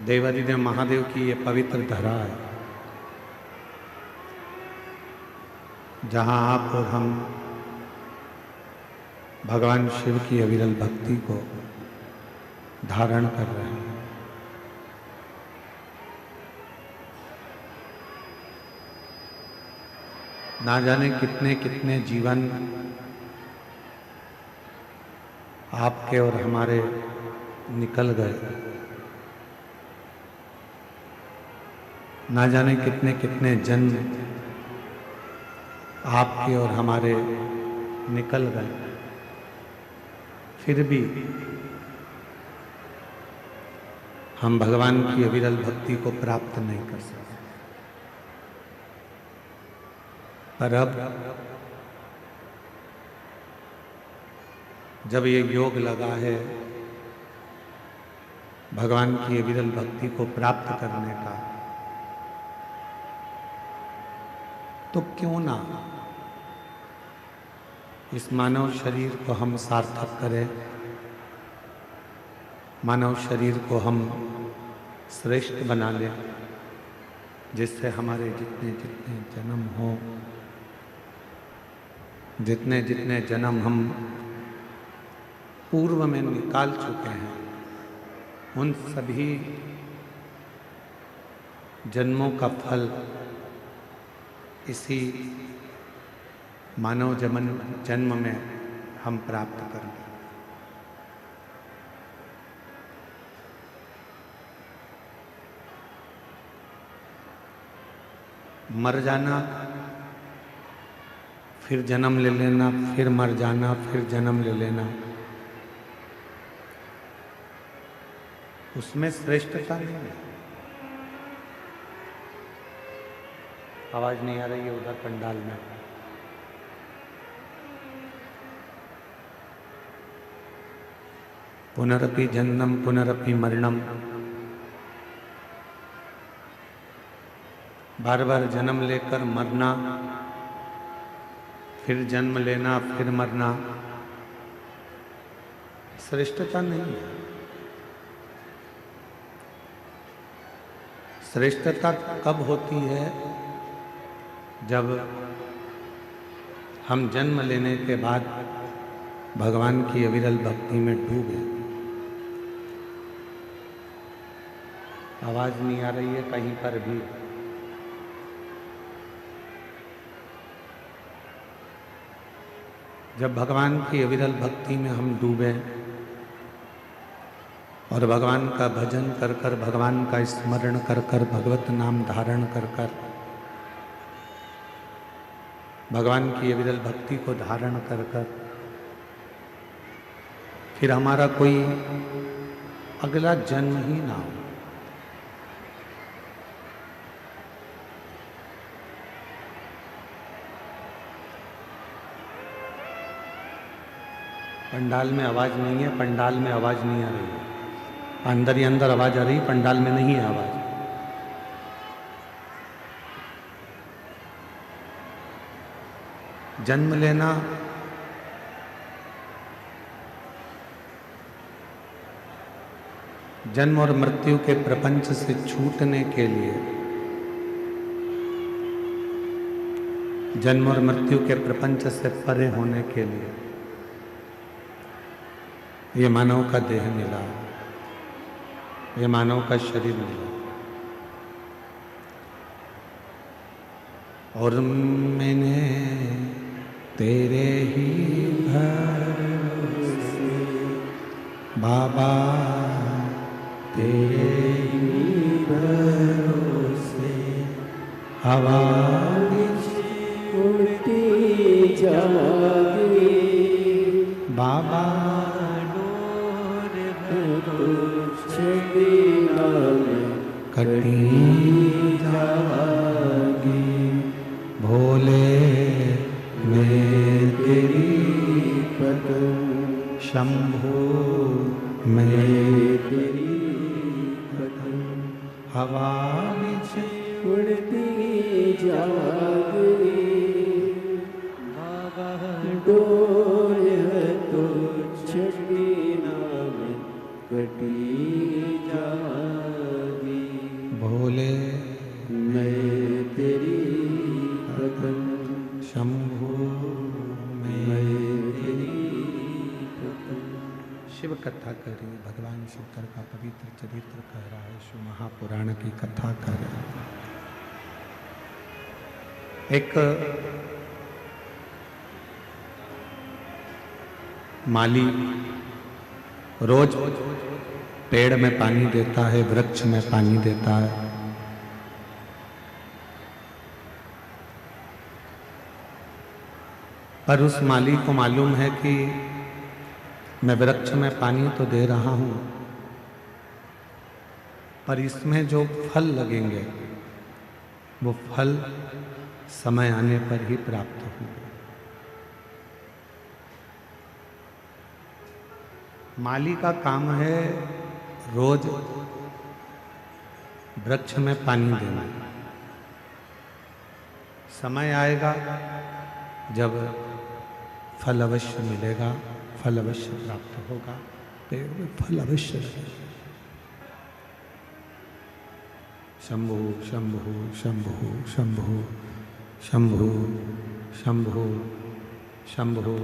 देवादिदेव महादेव की ये पवित्र धरा है, जहाँ आप और हम भगवान शिव की अविरल भक्ति को धारण कर रहे हैं। ना जाने कितने कितने जीवन आपके और हमारे निकल गए, ना जाने कितने कितने जन्म आपके और हमारे निकल गए, फिर भी हम भगवान की अविरल भक्ति को प्राप्त नहीं कर सकते। पर अब जब ये योग लगा है भगवान की अविरल भक्ति को प्राप्त करने का, तो क्यों ना इस मानव शरीर को हम सार्थक करें, मानव शरीर को हम श्रेष्ठ बना लें, जिससे हमारे जितने जितने जन्म हो, जितने जितने जन्म हम पूर्व में निकाल चुके हैं, उन सभी जन्मों का फल इसी मानव जन्म में हम प्राप्त करें। मर जाना, फिर जन्म ले लेना, फिर मर जाना, फिर जन्म ले लेना, उसमें श्रेष्ठता नहीं है। आवाज नहीं आ रही है उधर पंडाल में। पुनरपि जन्मम पुनरपि मरणम, बार बार जन्म लेकर मरना, फिर जन्म लेना, फिर मरना, श्रेष्ठता नहीं है। श्रेष्ठता कब होती है? जब हम जन्म लेने के बाद भगवान की अविरल भक्ति में डूबे। आवाज नहीं आ रही है कहीं पर भी। जब भगवान की अविरल भक्ति में हम डूबे और भगवान का भजन कर कर, भगवान का स्मरण कर कर, भगवत नाम धारण कर कर, भगवान की अविरल भक्ति को धारण कर कर, फिर हमारा कोई अगला जन्म ही ना हो, पंडाल में आवाज नहीं है, पंडाल में आवाज नहीं आ रही है। अंदर ही अंदर आवाज आ रही, पंडाल में नहीं है आवाज। जन्म लेना जन्म और मृत्यु के प्रपंच से छूटने के लिए, जन्म और मृत्यु के प्रपंच से परे होने के लिए ये मानव का देह मिला, ये मानव का शरीर मिला। और मैंने तेरे ही भरोसे बाबा, तेरे ही भरोसे हवा उड़ती जागी बाबा, कटी जागी भोले मैं तेरी पतंग, शंभो मैं तेरी पतंग, हवा बिच उड़ती जागी बाबा, डोर है तो छठी नाम कटी जागी। भोले मैं तेरी भगन, शंभु मैं तेरी भगन। शिव कथा करें। भगवान शंकर का पवित्र चरित्र कह रहा है, शिव महापुराण की कथा कर रहा है। एक माली रोज पेड़ में पानी देता है, वृक्ष में पानी देता है। पर उस माली को मालूम है कि मैं वृक्ष में पानी तो दे रहा हूं, पर इसमें जो फल लगेंगे वो फल समय आने पर ही प्राप्त होंगे। माली का काम है रोज वृक्ष में पानी देना। समय आएगा जब फल अवश्य मिलेगा, फल अवश्य प्राप्त होगा, पेड़ में फल अवश्य लगेगा। शंभु शंभु शंभु शंभु शंभु शंभु शंभु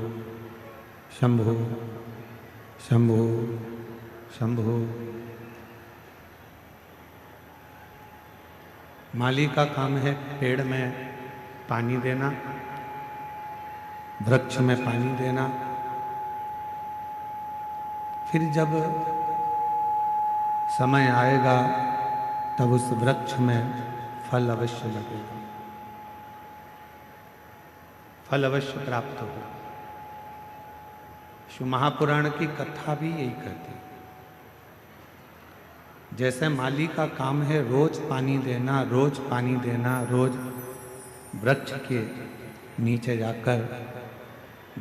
शंभु शंभु शंभु। माली का काम है पेड़ में पानी देना, वृक्ष में पानी देना। फिर जब समय आएगा तब उस वृक्ष में फल अवश्य लगेगा, फल अवश्य प्राप्त होगा। शिव महापुराण की कथा भी यही कहती है। जैसे माली का काम है रोज पानी देना, रोज पानी देना, रोज वृक्ष के नीचे जाकर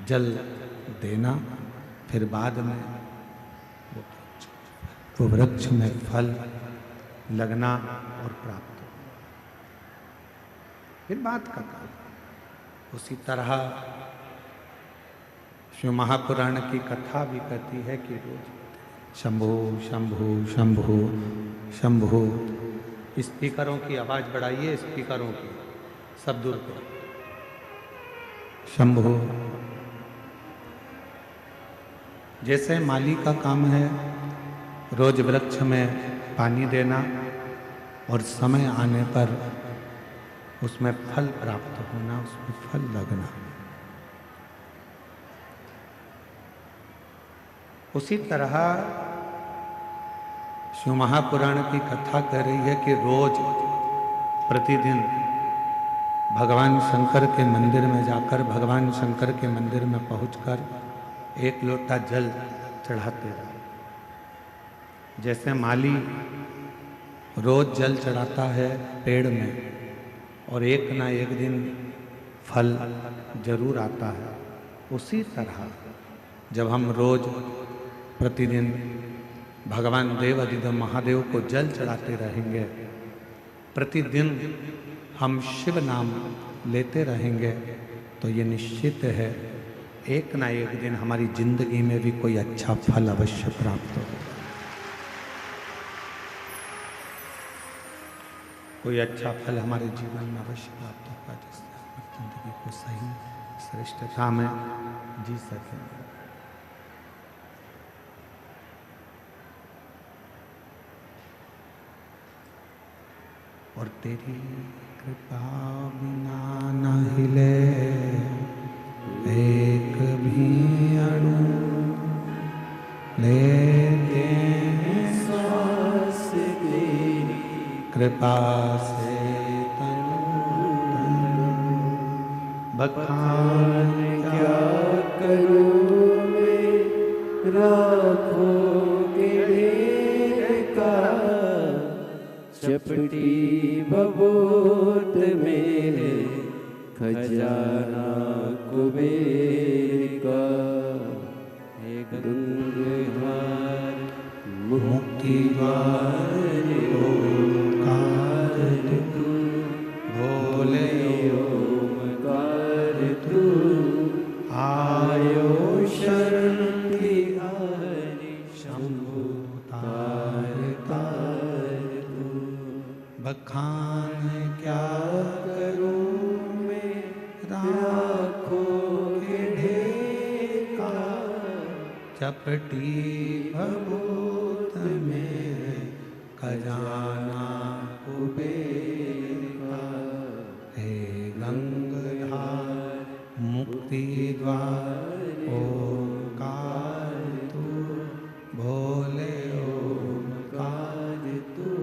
जल देना, फिर बाद में वो वृक्ष में फल लगना और प्राप्त हो, फिर बात का काम। उसी तरह शिव महापुराण की कथा भी कहती है कि रोज शंभु शंभु शंभु शंभु। स्पीकरों की आवाज बढ़ाइए, स्पीकरों की सब दूर करो। शंभु। जैसे माली का काम है रोज वृक्ष में पानी देना और समय आने पर उसमें फल प्राप्त होना, उसमें फल लगना, उसी तरह शिव महापुराण की कथा कह रही है कि रोज प्रतिदिन भगवान शंकर के मंदिर में जाकर, भगवान शंकर के मंदिर में पहुंचकर एक लोटा जल चढ़ाते रहे। जैसे माली रोज जल चढ़ाता है पेड़ में और एक ना एक दिन फल जरूर आता है, उसी तरह जब हम रोज प्रतिदिन भगवान देव अधिदेव महादेव को जल चढ़ाते रहेंगे, प्रतिदिन हम शिव नाम लेते रहेंगे, तो ये निश्चित है एक ना एक दिन हमारी जिंदगी में भी कोई अच्छा फल अवश्य प्राप्त होगा, कोई अच्छा फल हमारे जीवन में अवश्य प्राप्त होगा, जिससे हम जिंदगी को सही श्रेष्ठता में जी सकेंगे। और तेरी कृपा बिना न हिले एक भी अणु, लेते हैं सांस तेरी कृपा से तनु तनु। बखान क्या करूं मैं राखों के ढेर का, चपटी बबूत मेरे खजाना कुबेर का। एक गंगहार मुक्ति द्वार ओंकार तू, भोले ओंकार तू, आयो शरण तिहारी शंभु तार तार तू। बखान क्या करूं मैं राखों के ढेर का, चपटी भभूत में खजाना कुबेर का। हे गंगाधार मुक्ति द्वार ओंकार तू, भोले ओंकार तू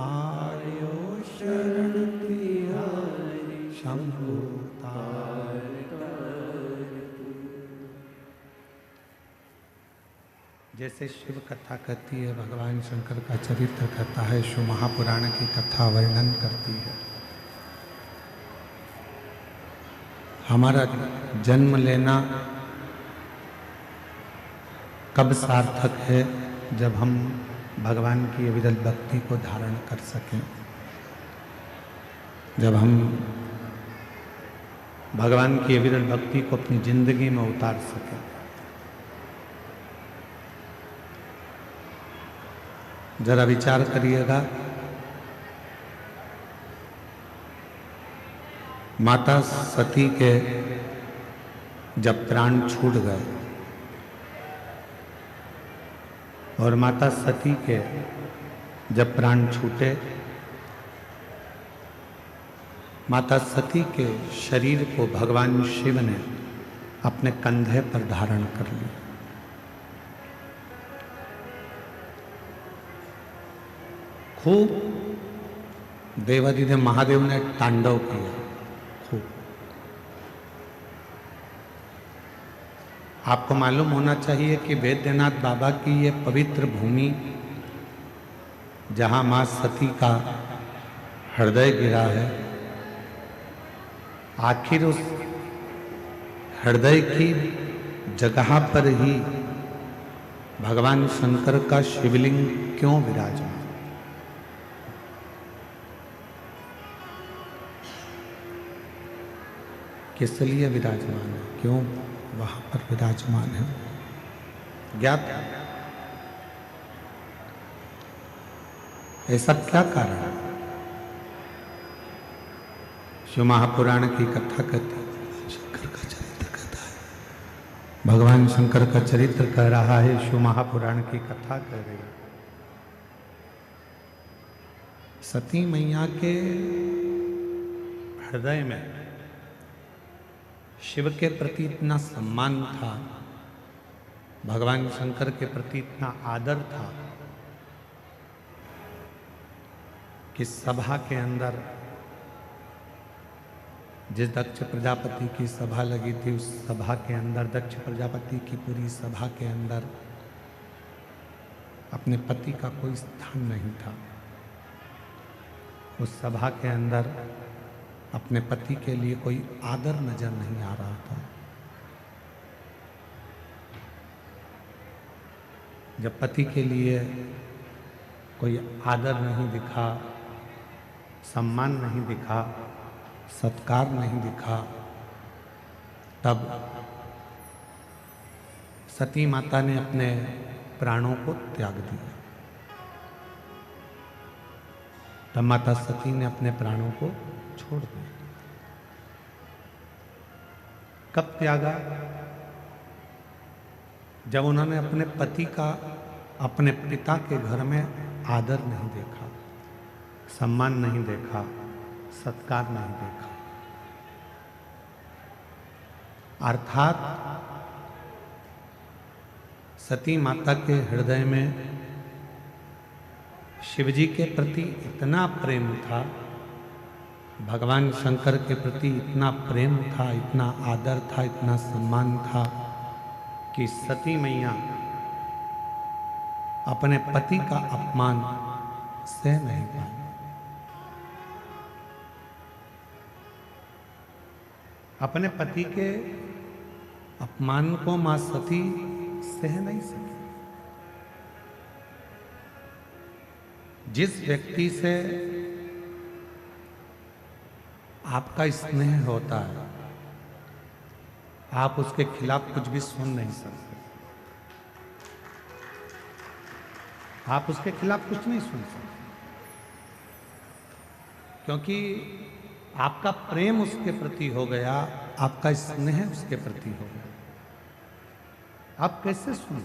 आर्यो शरण तिहारी शंभु तार। जैसे शिव कथा कहती है, भगवान शंकर का चरित्र कहता है, शिव महापुराण की कथा वर्णन करती है। हमारा जन्म लेना कब सार्थक है? जब हम भगवान की अविरल भक्ति को धारण कर सकें, जब हम भगवान की अविरल भक्ति को अपनी जिंदगी में उतार सकें। जरा विचार करिएगा, माता सती के जब प्राण छूट गए और माता सती के जब प्राण छूटे, माता सती के शरीर को भगवान शिव ने अपने कंधे पर धारण कर लिया। खूब देवादिदेव महादेव ने तांडव किया, खूब। आपको मालूम होना चाहिए कि वैद्यनाथ बाबा की ये पवित्र भूमि, जहां मां सती का हृदय गिरा है, आखिर उस हृदय की जगह पर ही भगवान शंकर का शिवलिंग क्यों विराजमान? किस लिए विराजमान है? क्यों वहां पर विराजमान है? ज्ञात ऐसा क्या कारण है? शिव महापुराण की कथा कहती है, शंकर का चरित्र कहता है, भगवान शंकर का चरित्र कह रहा है, शिव महापुराण की कथा कह रही है। सती मैया के हृदय में शिव के प्रति इतना सम्मान था, भगवान शंकर के प्रति इतना आदर था कि सभा के अंदर, जिस दक्ष प्रजापति की सभा लगी थी, उस सभा के अंदर, दक्ष प्रजापति की पूरी सभा के अंदर अपने पति का कोई स्थान नहीं था। उस सभा के अंदर अपने पति के लिए कोई आदर नजर नहीं आ रहा था। जब पति के लिए कोई आदर नहीं दिखा, सम्मान नहीं दिखा, सत्कार नहीं दिखा, तब सती माता ने अपने प्राणों को त्याग दिया। तब माता सती ने अपने प्राणों को छोड़ दिया। कब त्यागा? जब उन्होंने अपने पति का अपने पिता के घर में आदर नहीं देखा, सम्मान नहीं देखा, सत्कार नहीं देखा। अर्थात सती माता के हृदय में शिवजी के प्रति इतना प्रेम था, भगवान शंकर के प्रति इतना प्रेम था, इतना आदर था, इतना सम्मान था कि सती मैया अपने पति का अपमान सह नहीं पाई। अपने पति के अपमान को मां सती सह नहीं सकी। जिस व्यक्ति से आपका स्नेह होता है, आप उसके खिलाफ कुछ भी सुन नहीं सकते, आप उसके खिलाफ कुछ नहीं सुन सकते। क्योंकि आपका प्रेम उसके प्रति हो गया, आपका स्नेह उसके प्रति हो गया। आप कैसे सुने?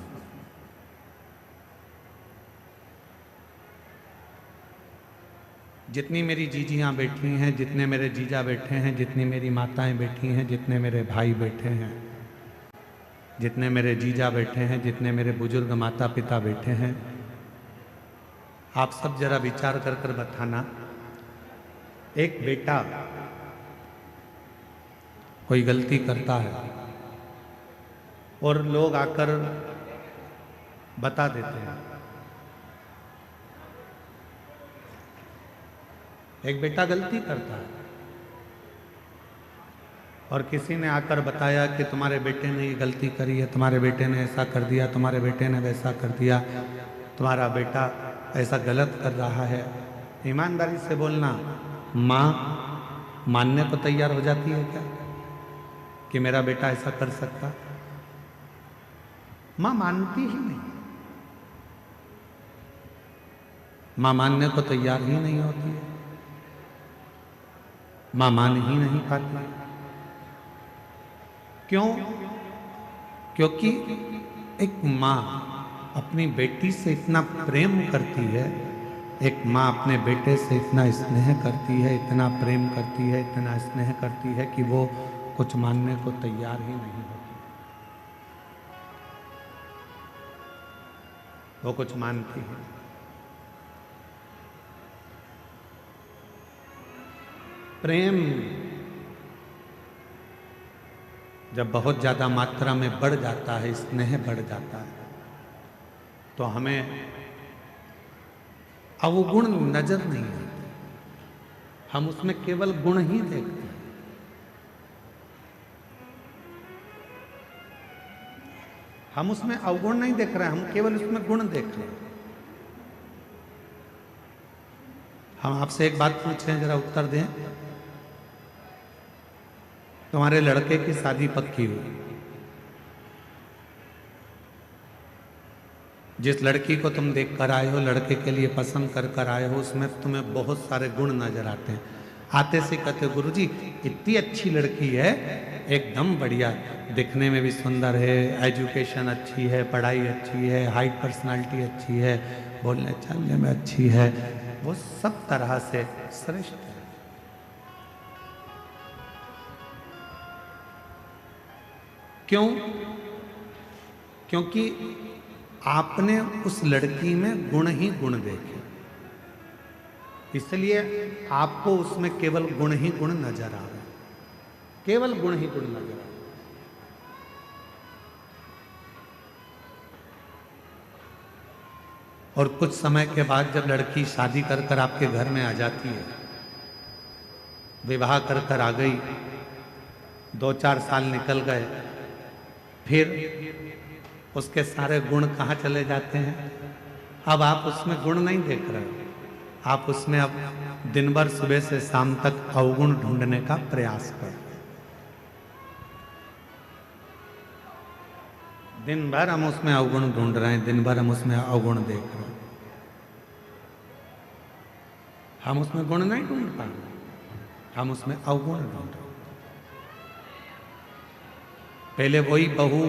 जितनी मेरी जीजियां बैठी हैं, जितने मेरे जीजा बैठे हैं, जितनी मेरी माताएं बैठी हैं, जितने मेरे भाई बैठे हैं, जितने मेरे जीजा बैठे हैं, जितने मेरे बुजुर्ग माता पिता बैठे हैं, आप सब जरा विचार कर कर बताना, एक बेटा कोई गलती करता है और लोग आकर बता देते हैं। एक बेटा गलती करता है और किसी ने आकर बताया कि तुम्हारे बेटे ने ये गलती करी है, तुम्हारे बेटे ने ऐसा कर दिया, तुम्हारे बेटे ने वैसा कर दिया, तुम्हारा बेटा ऐसा गलत कर रहा है। ईमानदारी से बोलना, माँ मानने को तैयार हो जाती है क्या कि मेरा बेटा ऐसा कर सकता? माँ मानती ही नहीं, माँ मानने को तैयार ही नहीं होती है, माँ मान ही नहीं पाती। क्यों? क्योंकि एक माँ अपनी बेटी से इतना प्रेम करती है, एक माँ अपने बेटे से इतना स्नेह करती है, इतना प्रेम करती है, इतना स्नेह करती है कि वो कुछ मानने को तैयार ही नहीं होती। वो कुछ मानती है। प्रेम जब बहुत ज्यादा मात्रा में बढ़ जाता है, स्नेह बढ़ जाता है, तो हमें अवगुण नजर नहीं आते, हम उसमें केवल गुण ही देखते हैं। हम उसमें अवगुण नहीं देख रहे हैं, हम केवल उसमें गुण देख रहे हैं। हम आपसे एक बात पूछें, जरा उत्तर दें। तुम्हारे लड़के की शादी पक्की हुई, जिस लड़की को तुम देख कर आए हो, लड़के के लिए पसंद कर कर आए हो, उसमें तुम्हें बहुत सारे गुण नजर आते हैं। आते से कहते, गुरुजी इतनी अच्छी लड़की है, एकदम बढ़िया, दिखने में भी सुंदर है, एजुकेशन अच्छी है, पढ़ाई अच्छी है, हाइट पर्सनालिटी अच्छी है, बोलने चलने में अच्छी है, वो सब तरह से श्रेष्ठ है। क्यों? क्योंकि आपने उस लड़की में गुण ही गुण देखे, इसलिए आपको उसमें केवल गुण ही गुण नजर आ रहे, केवल गुण ही गुण नजर आ रहे। और कुछ समय के बाद जब लड़की शादी कर कर आपके घर में आ जाती है, विवाह कर कर आ गई, 2-4 साल निकल गए, फिर उसके सारे गुण कहाँ चले जाते हैं? अब आप उसमें गुण नहीं देख रहे, आप उसमें अब दिन भर सुबह से शाम तक अवगुण ढूंढने का प्रयास कर। दिन भर हम उसमें अवगुण ढूंढ रहे हैं, दिन भर हम उसमें अवगुण देख रहे हैं, हम उसमें गुण नहीं ढूंढ पा रहे, हम उसमें अवगुण ढूंढ रहे। पहले वही बहू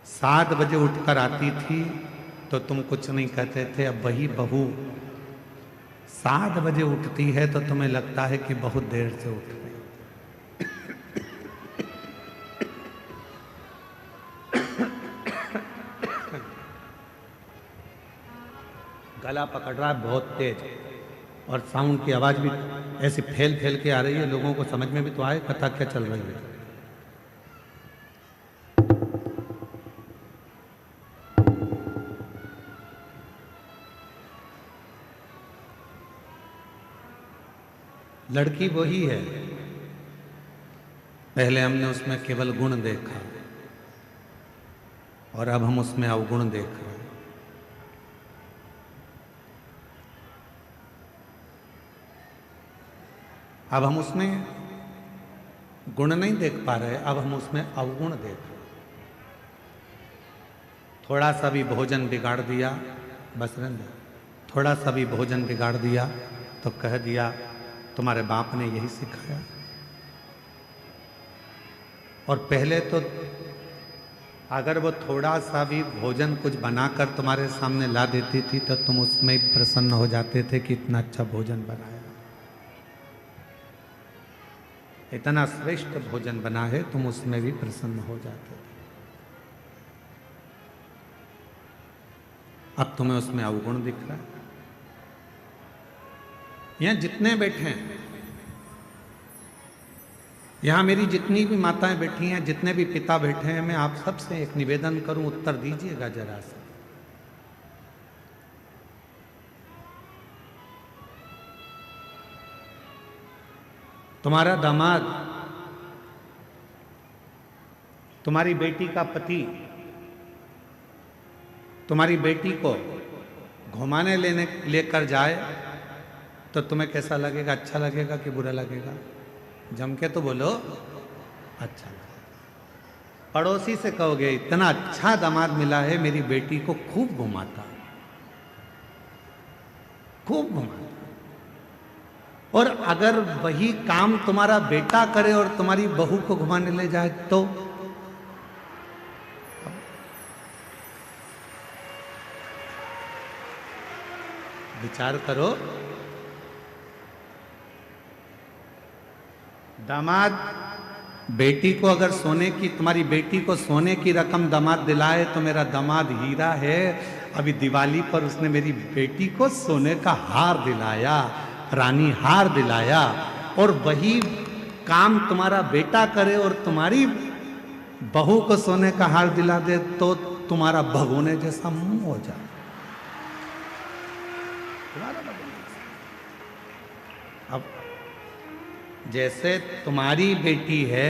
7 बजे उठकर आती थी तो तुम कुछ नहीं कहते थे, अब वही बहू 7 बजे उठती है तो तुम्हें लगता है कि बहुत देर से उठ गई। गला पकड़ रहा है बहुत तेज, और साउंड की आवाज भी ऐसी फैल फैल के आ रही है, लोगों को समझ में भी तो आए कथा क्या चल रही है। लड़की वही है, पहले हमने उसमें केवल गुण देखा और अब हम उसमें अवगुण देख रहे हैं। अब हम उसमें गुण नहीं देख पा रहे, अब हम उसमें अवगुण देख रहे। थोड़ा सा भी भोजन बिगाड़ दिया, बस रहने दो, थोड़ा सा भी भोजन बिगाड़ दिया तो कह दिया तुम्हारे बाप ने यही सिखाया। और पहले तो अगर वो थोड़ा सा भी भोजन कुछ बनाकर तुम्हारे सामने ला देती थी तो तुम उसमें ही प्रसन्न हो जाते थे कि इतना अच्छा भोजन बनाया, इतना श्रेष्ठ भोजन बना है, तुम उसमें भी प्रसन्न हो जाते थे। अब तुम्हें उसमें अवगुण दिख रहा है। यहां जितने बैठे हैं, यहां मेरी जितनी भी माताएं बैठी हैं, जितने भी पिता बैठे हैं, मैं आप सबसे एक निवेदन करूं, उत्तर दीजिएगा जरा सा। तुम्हारा दामाद, तुम्हारी बेटी का पति तुम्हारी बेटी को घुमाने लेकर जाए तो तुम्हें कैसा लगेगा? अच्छा लगेगा कि बुरा लगेगा? जम के तो बोलो, अच्छा लगेगा। पड़ोसी से कहोगे इतना अच्छा दामाद मिला है, मेरी बेटी को खूब घुमाता, खूब घुमाता। और अगर वही काम तुम्हारा बेटा करे और तुम्हारी बहू को घुमाने ले जाए तो विचार करो। दामाद बेटी को अगर सोने की, तुम्हारी बेटी को सोने की रकम दामाद दिलाए तो मेरा दामाद हीरा है। अभी दिवाली पर उसने मेरी बेटी को सोने का हार दिलाया, रानी हार दिलाया। और वही काम तुम्हारा बेटा करे और तुम्हारी बहू को सोने का हार दिला दे तो तुम्हारा भगोने जैसा मुंह हो जाए। अब जैसे तुम्हारी बेटी है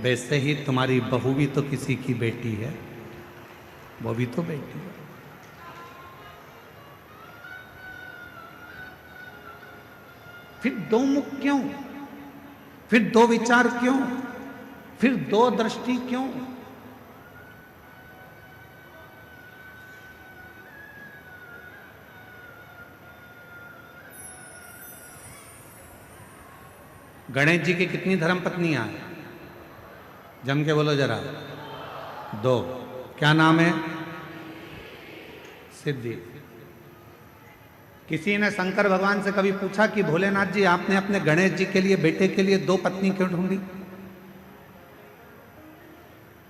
वैसे ही तुम्हारी बहू भी तो किसी की बेटी है, वो भी तो बेटी है। फिर दो मुख क्यों? फिर दो विचार क्यों? फिर दो दृष्टि क्यों? गणेश जी की कितनी धर्म पत्नियां हैं? जम के बोलो जरा। दो। क्या नाम है? सिद्धि। किसी ने शंकर भगवान से कभी पूछा कि भोलेनाथ जी आपने अपने गणेश जी के लिए, बेटे के लिए दो पत्नी क्यों ढूंढी?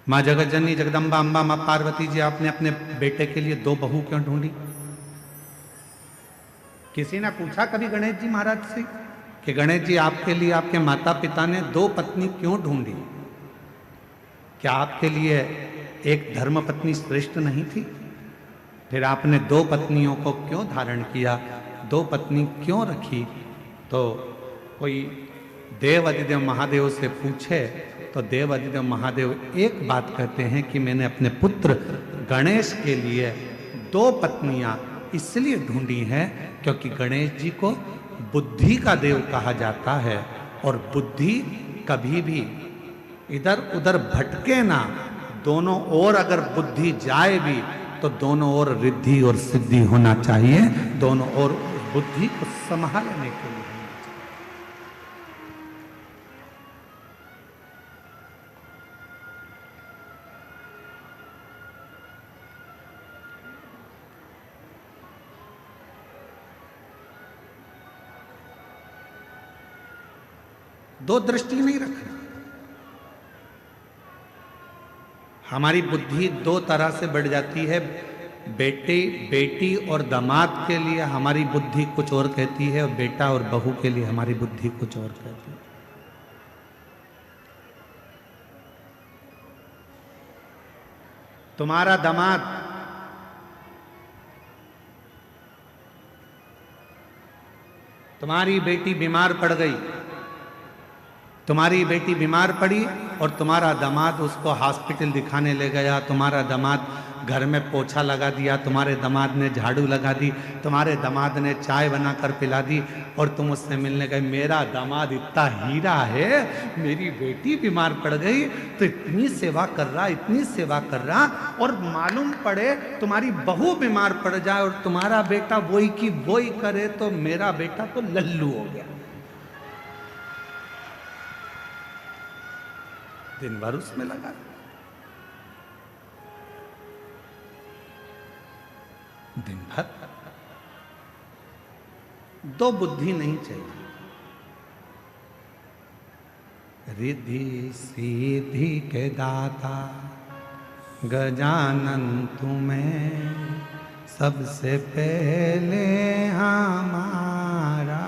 मां जगत जननी जगदम्बा अम्बा मां पार्वती जी आपने अपने बेटे के लिए दो बहू क्यों ढूंढी? किसी ने पूछा कभी गणेश जी महाराज से कि गणेश जी आपके लिए आपके माता पिता ने दो पत्नी क्यों ढूंढी? क्या आपके लिए एक धर्म पत्नी श्रेष्ठ नहीं थी? फिर आपने दो पत्नियों को क्यों धारण किया, दो पत्नी क्यों रखी? तो कोई देव अधिदेव महादेव से पूछे तो देव अधिदेव महादेव एक बात कहते हैं कि मैंने अपने पुत्र गणेश के लिए दो पत्नियां इसलिए ढूंढी हैं क्योंकि गणेश जी को बुद्धि का देव कहा जाता है और बुद्धि कभी भी इधर उधर भटके ना। दोनों ओर अगर बुद्धि जाए भी तो दोनों ओर रिद्धि और सिद्धि होना चाहिए, दोनों ओर बुद्धि को संभालने के लिए होना चाहिए। दो दृष्टि नहीं रखना। हमारी बुद्धि दो तरह से बढ़ जाती है। बेटी और दामाद के लिए हमारी बुद्धि कुछ और कहती है और बेटा और बहू के लिए हमारी बुद्धि कुछ और कहती है। तुम्हारा दामाद तुम्हारी बेटी बीमार पड़ गई, तुम्हारी बेटी बीमार पड़ी और तुम्हारा दामाद उसको हॉस्पिटल दिखाने ले गया, तुम्हारा दामाद घर में पोछा लगा दिया, तुम्हारे दामाद ने झाड़ू लगा दी, तुम्हारे दामाद ने चाय बनाकर पिला दी, और तुम उससे मिलने गए। मेरा दामाद इतना हीरा है, मेरी बेटी बीमार पड़ गई तो इतनी सेवा कर रहा, इतनी सेवा कर रहा, और मालूम पड़े तुम्हारी बहू बीमार पड़ जाए और तुम्हारा बेटा वही की वही करे, तो मेरा बेटा तो लल्लू हो गया। दिन भर उसमें लगा। दिन भर। दो बुद्धि नहीं चाहिए। रिद्धि सीधी के दाता गजानन तुम्हें सबसे पहले हमारा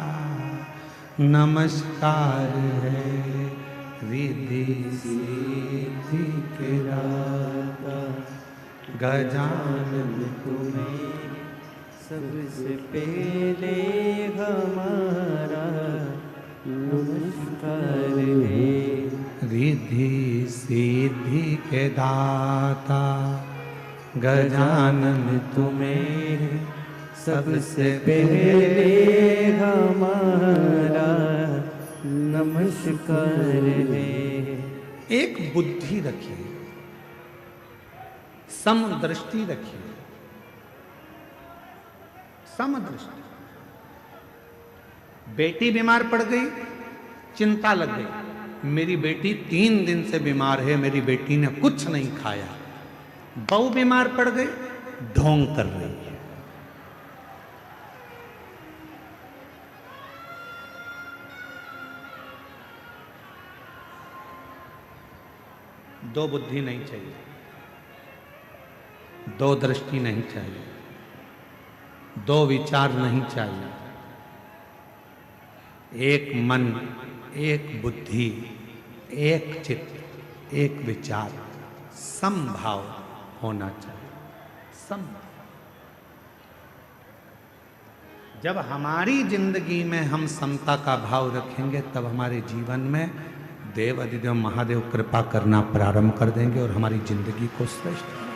नमस्कार है। रिद्धि सीधी के दाता गजानन तुम्हें सबसे पहले हमारा नमस्कार है। रिद्धि सिद्धि के दाता गजानन तुम्हें सबसे पहले हमारा नमस्कार है। एक बुद्धि रखिए, समदृष्टि रखिए, समदृष्टि। बेटी बीमार पड़ गई, चिंता लग गई, मेरी बेटी 3 दिन से बीमार है, मेरी बेटी ने कुछ नहीं खाया। बहू बीमार पड़ गई, ढोंग कर रही है। दो बुद्धि नहीं चाहिए, दो दृष्टि नहीं चाहिए, दो विचार नहीं चाहिए। एक मन, एक बुद्धि, एक चित्त, एक विचार, समभाव होना चाहिए। समभाव। जब हमारी जिंदगी में हम समता का भाव रखेंगे, तब हमारे जीवन में देव अधिदेव महादेव कृपा करना प्रारंभ कर देंगे और हमारी जिंदगी को श्रेष्ठ बनाएंगे।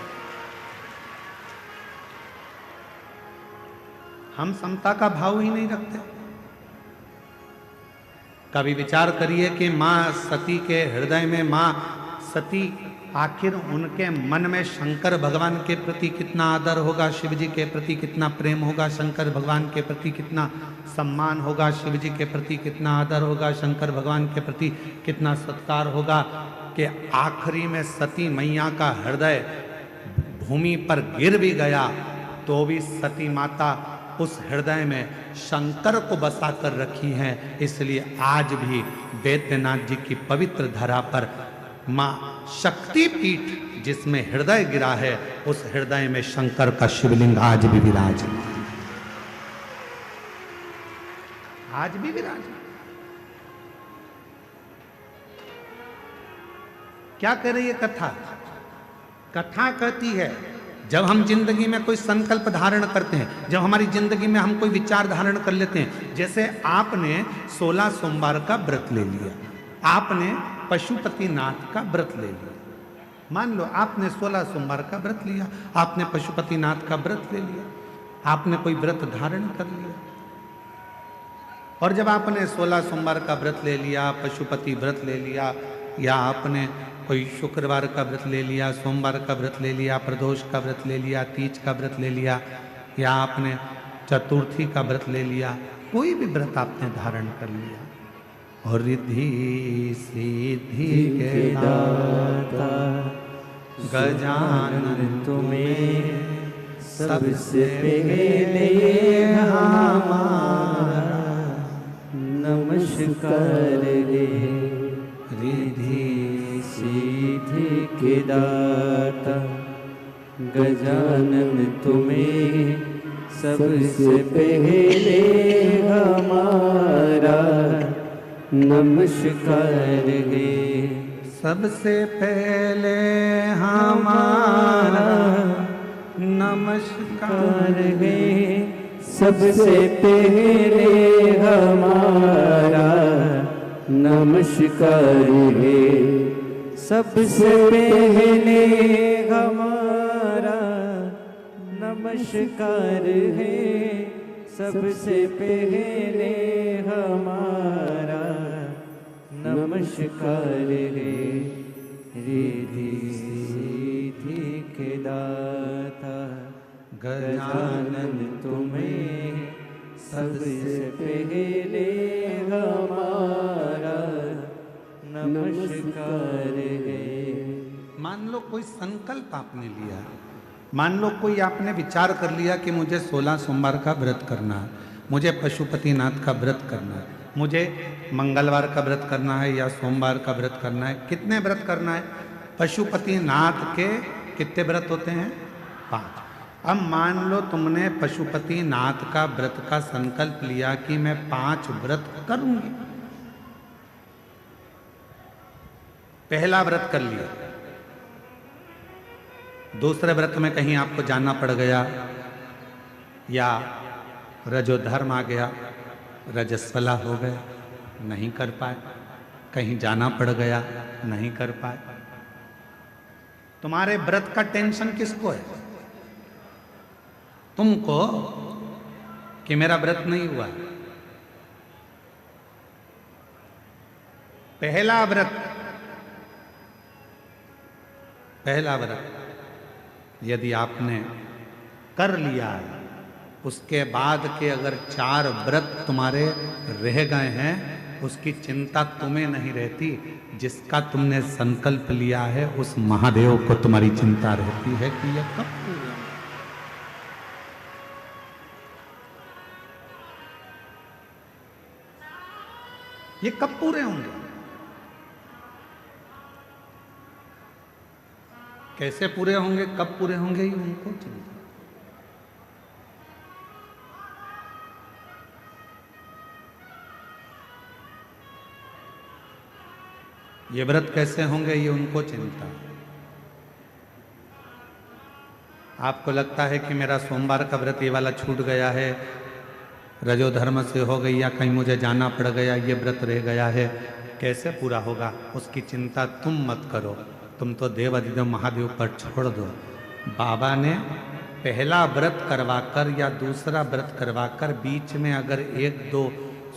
हम समता का भाव ही नहीं रखते। कभी विचार करिए कि मां सती के हृदय में, मां सती आखिर उनके मन में शंकर भगवान के प्रति कितना आदर होगा, शिव जी के प्रति कितना प्रेम होगा, शंकर भगवान के प्रति कितना सम्मान होगा, शिव जी के प्रति कितना आदर होगा, शंकर भगवान के प्रति कितना सत्कार होगा, कि आखिरी में सती मैया का हृदय भूमि पर गिर भी गया तो भी सती माता उस हृदय में शंकर को बसा कर रखी हैं। इसलिए आज भी बैद्यनाथ जी की पवित्र धरा पर मां शक्ति पीठ जिसमें हृदय गिरा है, उस हृदय में शंकर का शिवलिंग आज भी विराजमान, आज भी विराजमान। क्या कह रही है कथा? कथा कहती है जब हम जिंदगी में कोई संकल्प धारण करते हैं, जब हमारी जिंदगी में हम कोई विचार धारण कर लेते हैं, जैसे आपने 16 सोमवार का व्रत ले लिया, आपने पशुपतिनाथ का व्रत ले लिया। मान लो आपने 16 सोमवार का व्रत लिया, आपने पशुपतिनाथ का व्रत ले लिया, आपने कोई व्रत धारण कर लिया। और जब आपने 16 सोमवार का व्रत ले लिया, पशुपति व्रत ले लिया, या आपने कोई शुक्रवार का व्रत ले लिया, सोमवार का व्रत ले लिया, प्रदोष का व्रत ले लिया, तीज का व्रत ले लिया, या आपने चतुर्थी का व्रत ले लिया, कोई भी व्रत आपने धारण कर लिया, और रिद्धि सिद्धि के दाता गजानन तुम्हें सबसे पहले हमारा नमस्कार है। रिद्धि सिद्धि के दाता गजानन तुम्हें सबसे पहले हमारा नमस्कार है। सबसे पहले हमारा नमस्कार है। सबसे पहले हमारा नमस्कार है। सबसे पहले हमारा नमस्कार है सबसे पहले हमारा, नमस्कार है रिद्धि सिद्धि के दाता। गजानन तुम्हें सबसे पहले हमारा, नमस्कार है। मान लो कोई संकल्प आपने लिया, मान लो कोई आपने विचार कर लिया कि मुझे 16 सोमवार का व्रत करना है, मुझे पशुपतिनाथ का व्रत करना है, मुझे मंगलवार का व्रत करना है या सोमवार का व्रत करना है। कितने व्रत करना है? पशुपतिनाथ के कितने व्रत होते हैं? 5। अब मान लो तुमने पशुपतिनाथ का व्रत का संकल्प लिया कि मैं 5 व्रत करूंगी। पहला व्रत कर लिया, दूसरे व्रत में कहीं आपको जाना पड़ गया या रजोधर्म आ गया, रजस्वला हो गए, नहीं कर पाए, कहीं जाना पड़ गया, नहीं कर पाए। तुम्हारे व्रत का टेंशन किसको है? तुमको कि मेरा व्रत नहीं हुआ। पहला व्रत यदि आपने कर लिया, उसके बाद के अगर 4 व्रत तुम्हारे रह गए हैं, उसकी चिंता तुम्हें नहीं रहती। जिसका तुमने संकल्प लिया है उस महादेव को तुम्हारी चिंता रहती है कि यह कब पूरा। ये कब पूरे होंगे? कैसे पूरे होंगे, कब पूरे होंगे, ये उनको चिंता। ये व्रत कैसे होंगे, ये उनको चिंता। आपको लगता है कि मेरा सोमवार का व्रत ये वाला छूट गया है, रजोधर्म से हो गई, या कहीं मुझे जाना पड़ गया, ये व्रत रह गया है, कैसे पूरा होगा, उसकी चिंता तुम मत करो। तुम तो देव अधिदेव महादेव पर छोड़ दो। बाबा ने पहला व्रत करवाकर या दूसरा व्रत करवाकर बीच में अगर 1-2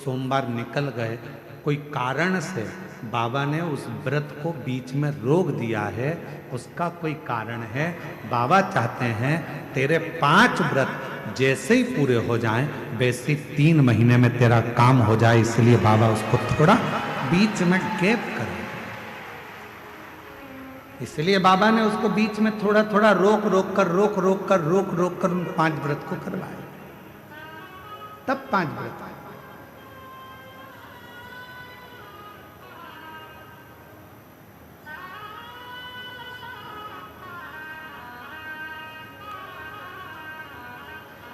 सोमवार निकल गए, कोई कारण से बाबा ने उस व्रत को बीच में रोक दिया है, उसका कोई कारण है। बाबा चाहते हैं तेरे 5 व्रत जैसे ही पूरे हो जाएं, वैसे 3 महीने में तेरा काम हो जाए, इसलिए बाबा उसको थोड़ा बीच में गैप करे। इसलिए बाबा ने उसको बीच में थोड़ा थोड़ा रोक रोक कर उन 5 व्रत को करवाए, तब 5 व्रत आए।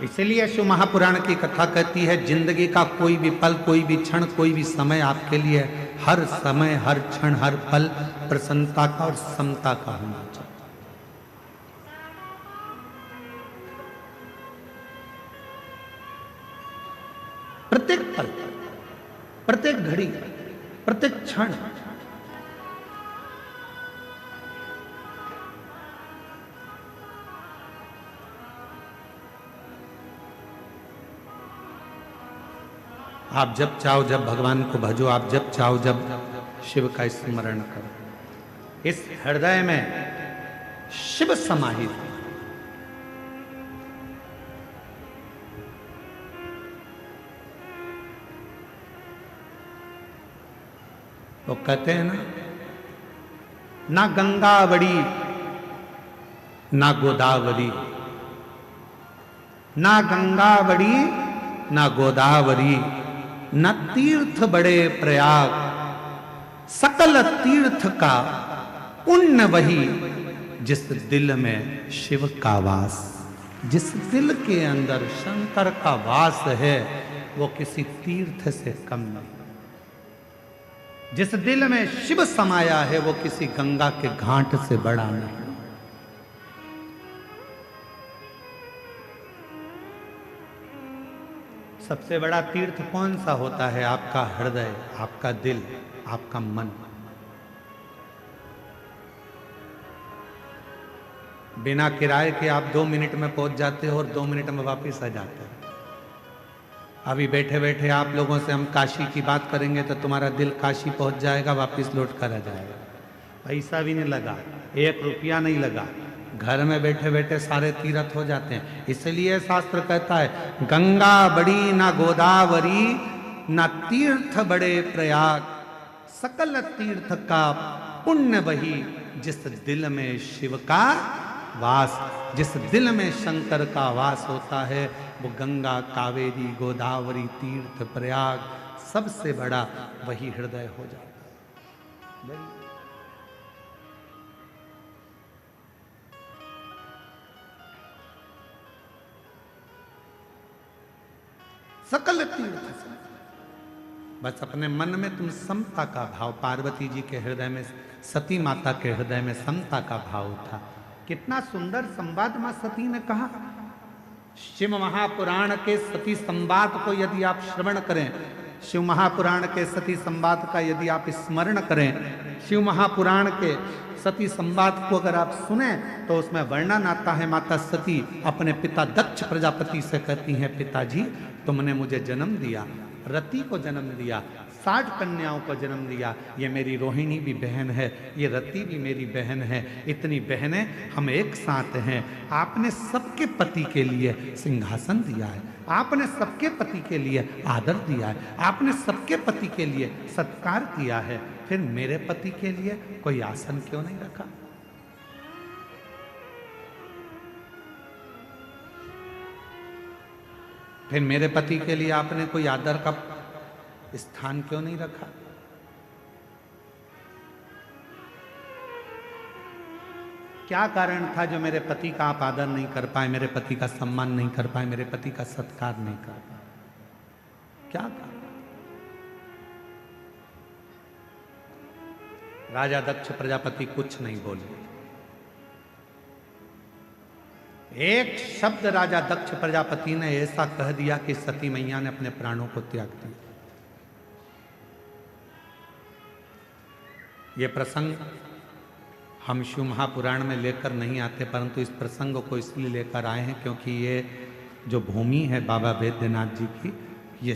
इसलिए शिव महापुराण की कथा कहती है, जिंदगी का कोई भी पल, कोई भी क्षण, कोई भी समय आपके लिए हर समय, हर क्षण, हर पल प्रसन्नता का और समता का होना चाहिए। प्रत्येक पल, प्रत्येक घड़ी, प्रत्येक क्षण आप जब चाहो जब भगवान को भजो, आप जब चाहो जब शिव का स्मरण करो। इस हृदय में शिव समाहित है। तो कहते हैं ना गंगा बड़ी ना गोदावरी, ना गंगा बड़ी ना गोदावरी, न तीर्थ बड़े प्रयाग, सकल तीर्थ का पुण्य वही, जिस दिल में शिव का वास। जिस दिल के अंदर शंकर का वास है वो किसी तीर्थ से कम नहीं। जिस दिल में शिव समाया है वो किसी गंगा के घाट से बड़ा नहीं। सबसे बड़ा तीर्थ कौन सा होता है? आपका हृदय, आपका दिल, आपका मन। बिना किराए के आप 2 मिनट में पहुंच जाते हो और 2 मिनट में वापस आ जाते हो। अभी बैठे बैठे आप लोगों से हम काशी की बात करेंगे तो तुम्हारा दिल काशी पहुंच जाएगा, वापस लौट कर आ जाएगा। पैसा भी नहीं लगा, 1 रुपया नहीं लगा, घर में बैठे बैठे सारे तीर्थ हो जाते हैं। इसलिए शास्त्र कहता है गंगा बड़ी ना गोदावरी, ना तीर्थ बड़े प्रयाग, सकल तीर्थ का पुण्य वही, जिस दिल में शिव का वास। जिस दिल में शंकर का वास होता है वो गंगा, कावेरी, गोदावरी, तीर्थ, प्रयाग सबसे बड़ा वही हृदय हो जाता है। सकल तीर्थ से बस अपने मन में तुम समता का भाव, पार्वती जी के हृदय में, सती माता के हृदय में समता का भाव था। कितना सुंदर संवाद मां सती ने कहा। शिव महापुराण के सती संवाद को यदि आप श्रवण करें, शिव महापुराण के सती संवाद का यदि आप स्मरण करें, शिव महापुराण के सती संवाद को अगर आप सुने तो उसमें वर्णन आता है, माता सती अपने पिता दक्ष प्रजापति से कहती हैं, पिताजी तुमने मुझे जन्म दिया, रति को जन्म दिया, 60 कन्याओं को जन्म दिया, ये मेरी रोहिणी भी बहन है, ये रति भी मेरी बहन है, इतनी बहनें हम एक साथ हैं। आपने सबके पति के लिए सिंहासन दिया है, आपने सबके पति के लिए आदर दिया है, आपने सबके पति के लिए सत्कार किया है, फिर मेरे पति के लिए कोई आसन क्यों नहीं रखा? फिर मेरे पति के लिए आपने कोई आदर का स्थान क्यों नहीं रखा? क्या कारण था जो मेरे पति का आप आदर नहीं कर पाए, मेरे पति का सम्मान नहीं कर पाए, मेरे पति का सत्कार नहीं कर पाए? क्या कारण? राजा दक्ष प्रजापति कुछ नहीं बोले। एक शब्द राजा दक्ष प्रजापति ने ऐसा कह दिया कि सती मैया ने अपने प्राणों को त्याग दिया। ये प्रसंग हम शिव महापुराण में लेकर नहीं आते, परंतु इस प्रसंग को इसलिए लेकर आए हैं क्योंकि ये जो भूमि है बाबा वैद्यनाथ जी की, ये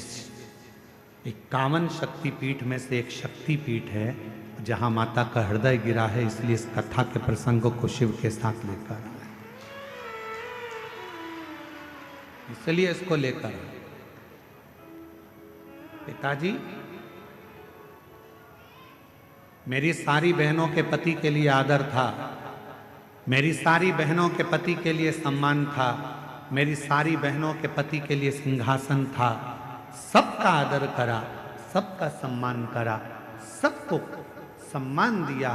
51 शक्तिपीठ में से एक शक्तिपीठ है जहां माता का हृदय गिरा है। इसलिए इस कथा के प्रसंगों को शिव के साथ लेकर आए, इसलिए इसको लेकर आए। पिताजी मेरी सारी बहनों के पति के लिए आदर था, मेरी सारी बहनों के पति के लिए सम्मान था, मेरी सारी बहनों के पति के लिए सिंहासन था, सबका आदर करा, सबका सम्मान करा, सबको सम्मान दिया,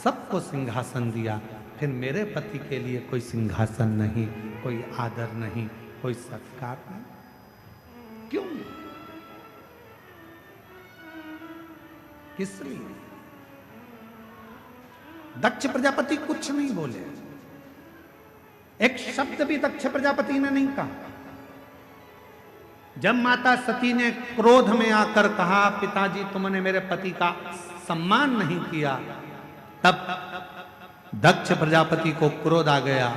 सबको सिंहासन दिया, फिर मेरे पति के लिए कोई सिंहासन नहीं, कोई आदर नहीं, कोई सत्कार नहीं, क्यों? किस लिए? दक्ष प्रजापति कुछ नहीं बोले, एक शब्द भी दक्ष प्रजापति ने नहीं कहा। जब माता सती ने क्रोध में आकर कहा, पिताजी तुमने मेरे पति का सम्मान नहीं किया, तब दक्ष प्रजापति को क्रोध आ गया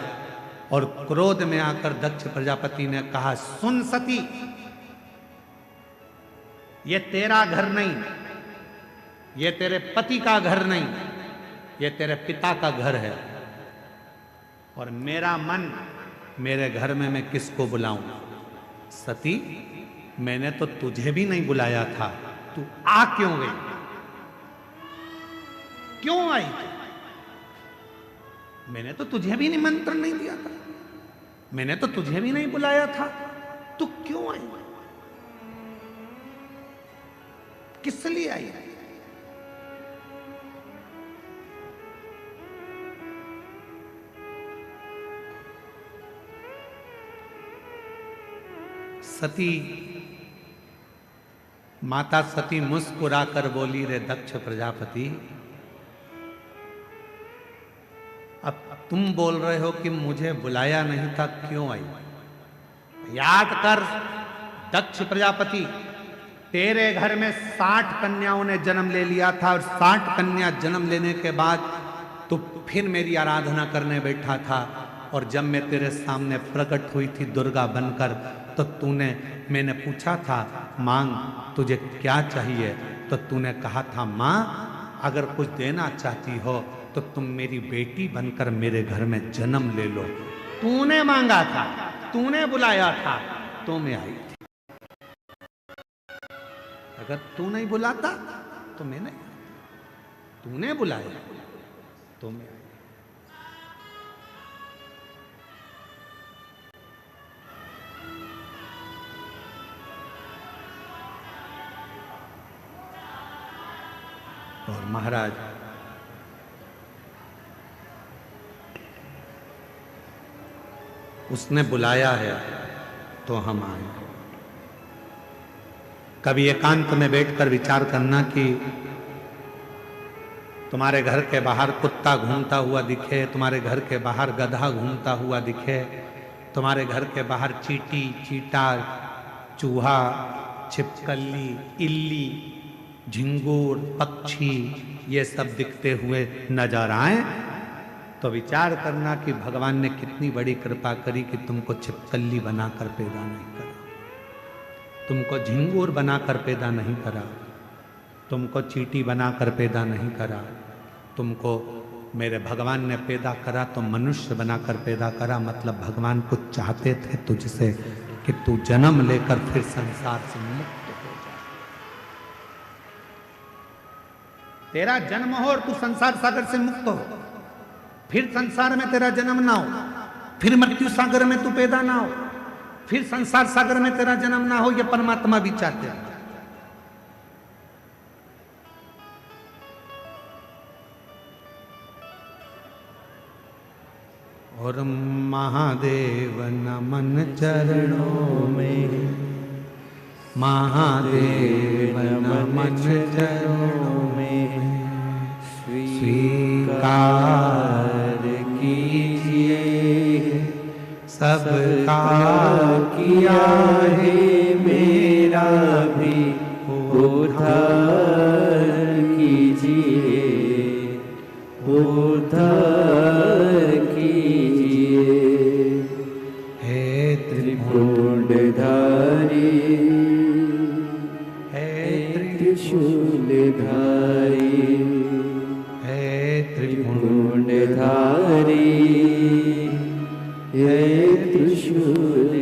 और क्रोध में आकर दक्ष प्रजापति ने कहा, सुन सती, ये तेरा घर नहीं, ये तेरे पति का घर नहीं, ये तेरे पिता का घर है, और मेरा मन, मेरे घर में मैं किसको बुलाऊं? सती, मैंने तो तुझे भी नहीं बुलाया था, तू आ क्यों गई? क्यों आई? मैंने तो तुझे भी निमंत्रण नहीं दिया था, मैंने तो तुझे भी नहीं बुलाया था, तू क्यों आई? किस लिए आई? सती, माता सती मुस्कुराकर बोली, रे दक्ष प्रजापति, अब तुम बोल रहे हो कि मुझे बुलाया नहीं था, क्यों आई? याद कर दक्ष प्रजापति, तेरे घर में 60 कन्याओं ने जन्म ले लिया था, और 60 कन्या जन्म लेने के बाद तो फिर मेरी आराधना करने बैठा था, और जब मैं तेरे सामने प्रकट हुई थी दुर्गा बनकर, तो मैंने पूछा था मांग तुझे क्या चाहिए, तो तूने कहा था माँ अगर कुछ देना चाहती हो तो तुम मेरी बेटी बनकर मेरे घर में जन्म ले लो। तूने मांगा था, तूने बुलाया था, तो मैं आई थी। अगर तू नहीं बुलाता तो मैं नहीं, तूने बुलाया तो मैं आई। और महाराज उसने बुलाया है तो हम आए। कभी एकांत में बैठकर विचार करना कि तुम्हारे घर के बाहर कुत्ता घूमता हुआ दिखे, तुम्हारे घर के बाहर गधा घूमता हुआ दिखे, तुम्हारे घर के बाहर चींटी, चीटा, चूहा, छिपकली, इल्ली, झिंगूर, पक्षी ये सब दिखते हुए नजर आए, तो विचार करना कि भगवान ने कितनी बड़ी कृपा करी कि तुमको छिपकली बनाकर पैदा नहीं करा, तुमको झिंगूर बनाकर पैदा नहीं करा, तुमको चींटी बनाकर पैदा नहीं करा, तुमको मेरे भगवान ने पैदा करा तो मनुष्य बनाकर पैदा करा। मतलब भगवान कुछ चाहते थे तुझसे कि तू जन्म लेकर फिर संसार से मुक्त हो जा। तेरा जन्म हो और तू संसार सागर से मुक्त हो, फिर संसार में तेरा जन्म ना हो, फिर मृत्यु सागर में तू पैदा ना हो, फिर संसार सागर में तेरा जन्म ना हो, ये परमात्मा भी चाहते हैं। और महादेव नमन चरणों में, महादेव नमन चरणों में स्वीकार कीजिए, सबका किया है मेरा भी उद्धार कीजिए, उद्धार कीजिए। हे त्रिपुंडधारी, हे त्रिशूलधारी, हे त्रिपुंडधारी, हे त्रिशूलधारी,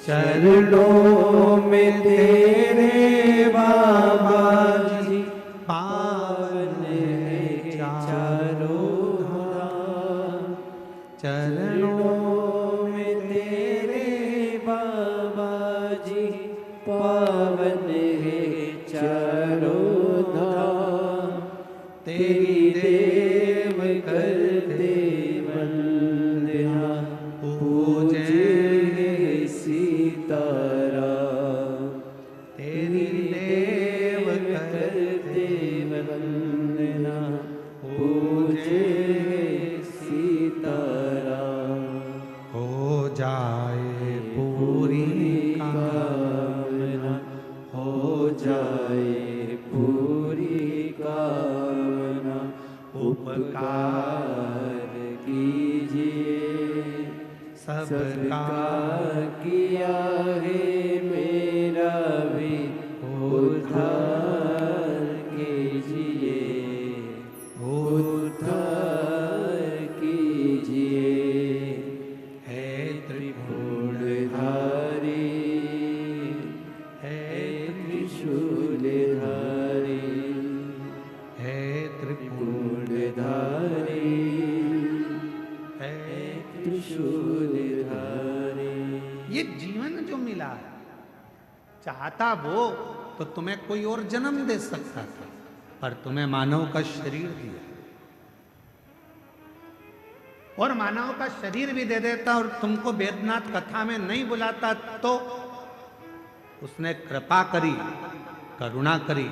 चरणों में तेरे बाबा जी पावन है चारों धाम, चरणों में तेरे बाबा जी पावन है चारों धाम, तेरी देव करते वंदना पूजे सीताराम, तेरी देव करते वंदना पूजे सीताराम। हो जाए पूरी कामना, हो जाए पूरी कामना, उपकार कीजिए, सबका किया है मेरा भी उद्धार कीजिए, उद्धार कीजिए। हे त्रिपुंडधारी, हे त्रिशूलधारी, हे त्रिपुंडधारी, हे त्रिशूलधारी। ये जीवन जो मिला है, चाहता वो तो तुम्हें कोई और जन्म दे सकता था, पर तुम्हें मानव का शरीर दिया, और मानव का शरीर भी दे देता और तुमको वेदनाथ कथा में नहीं बुलाता, तो उसने कृपा करी, करुणा करी,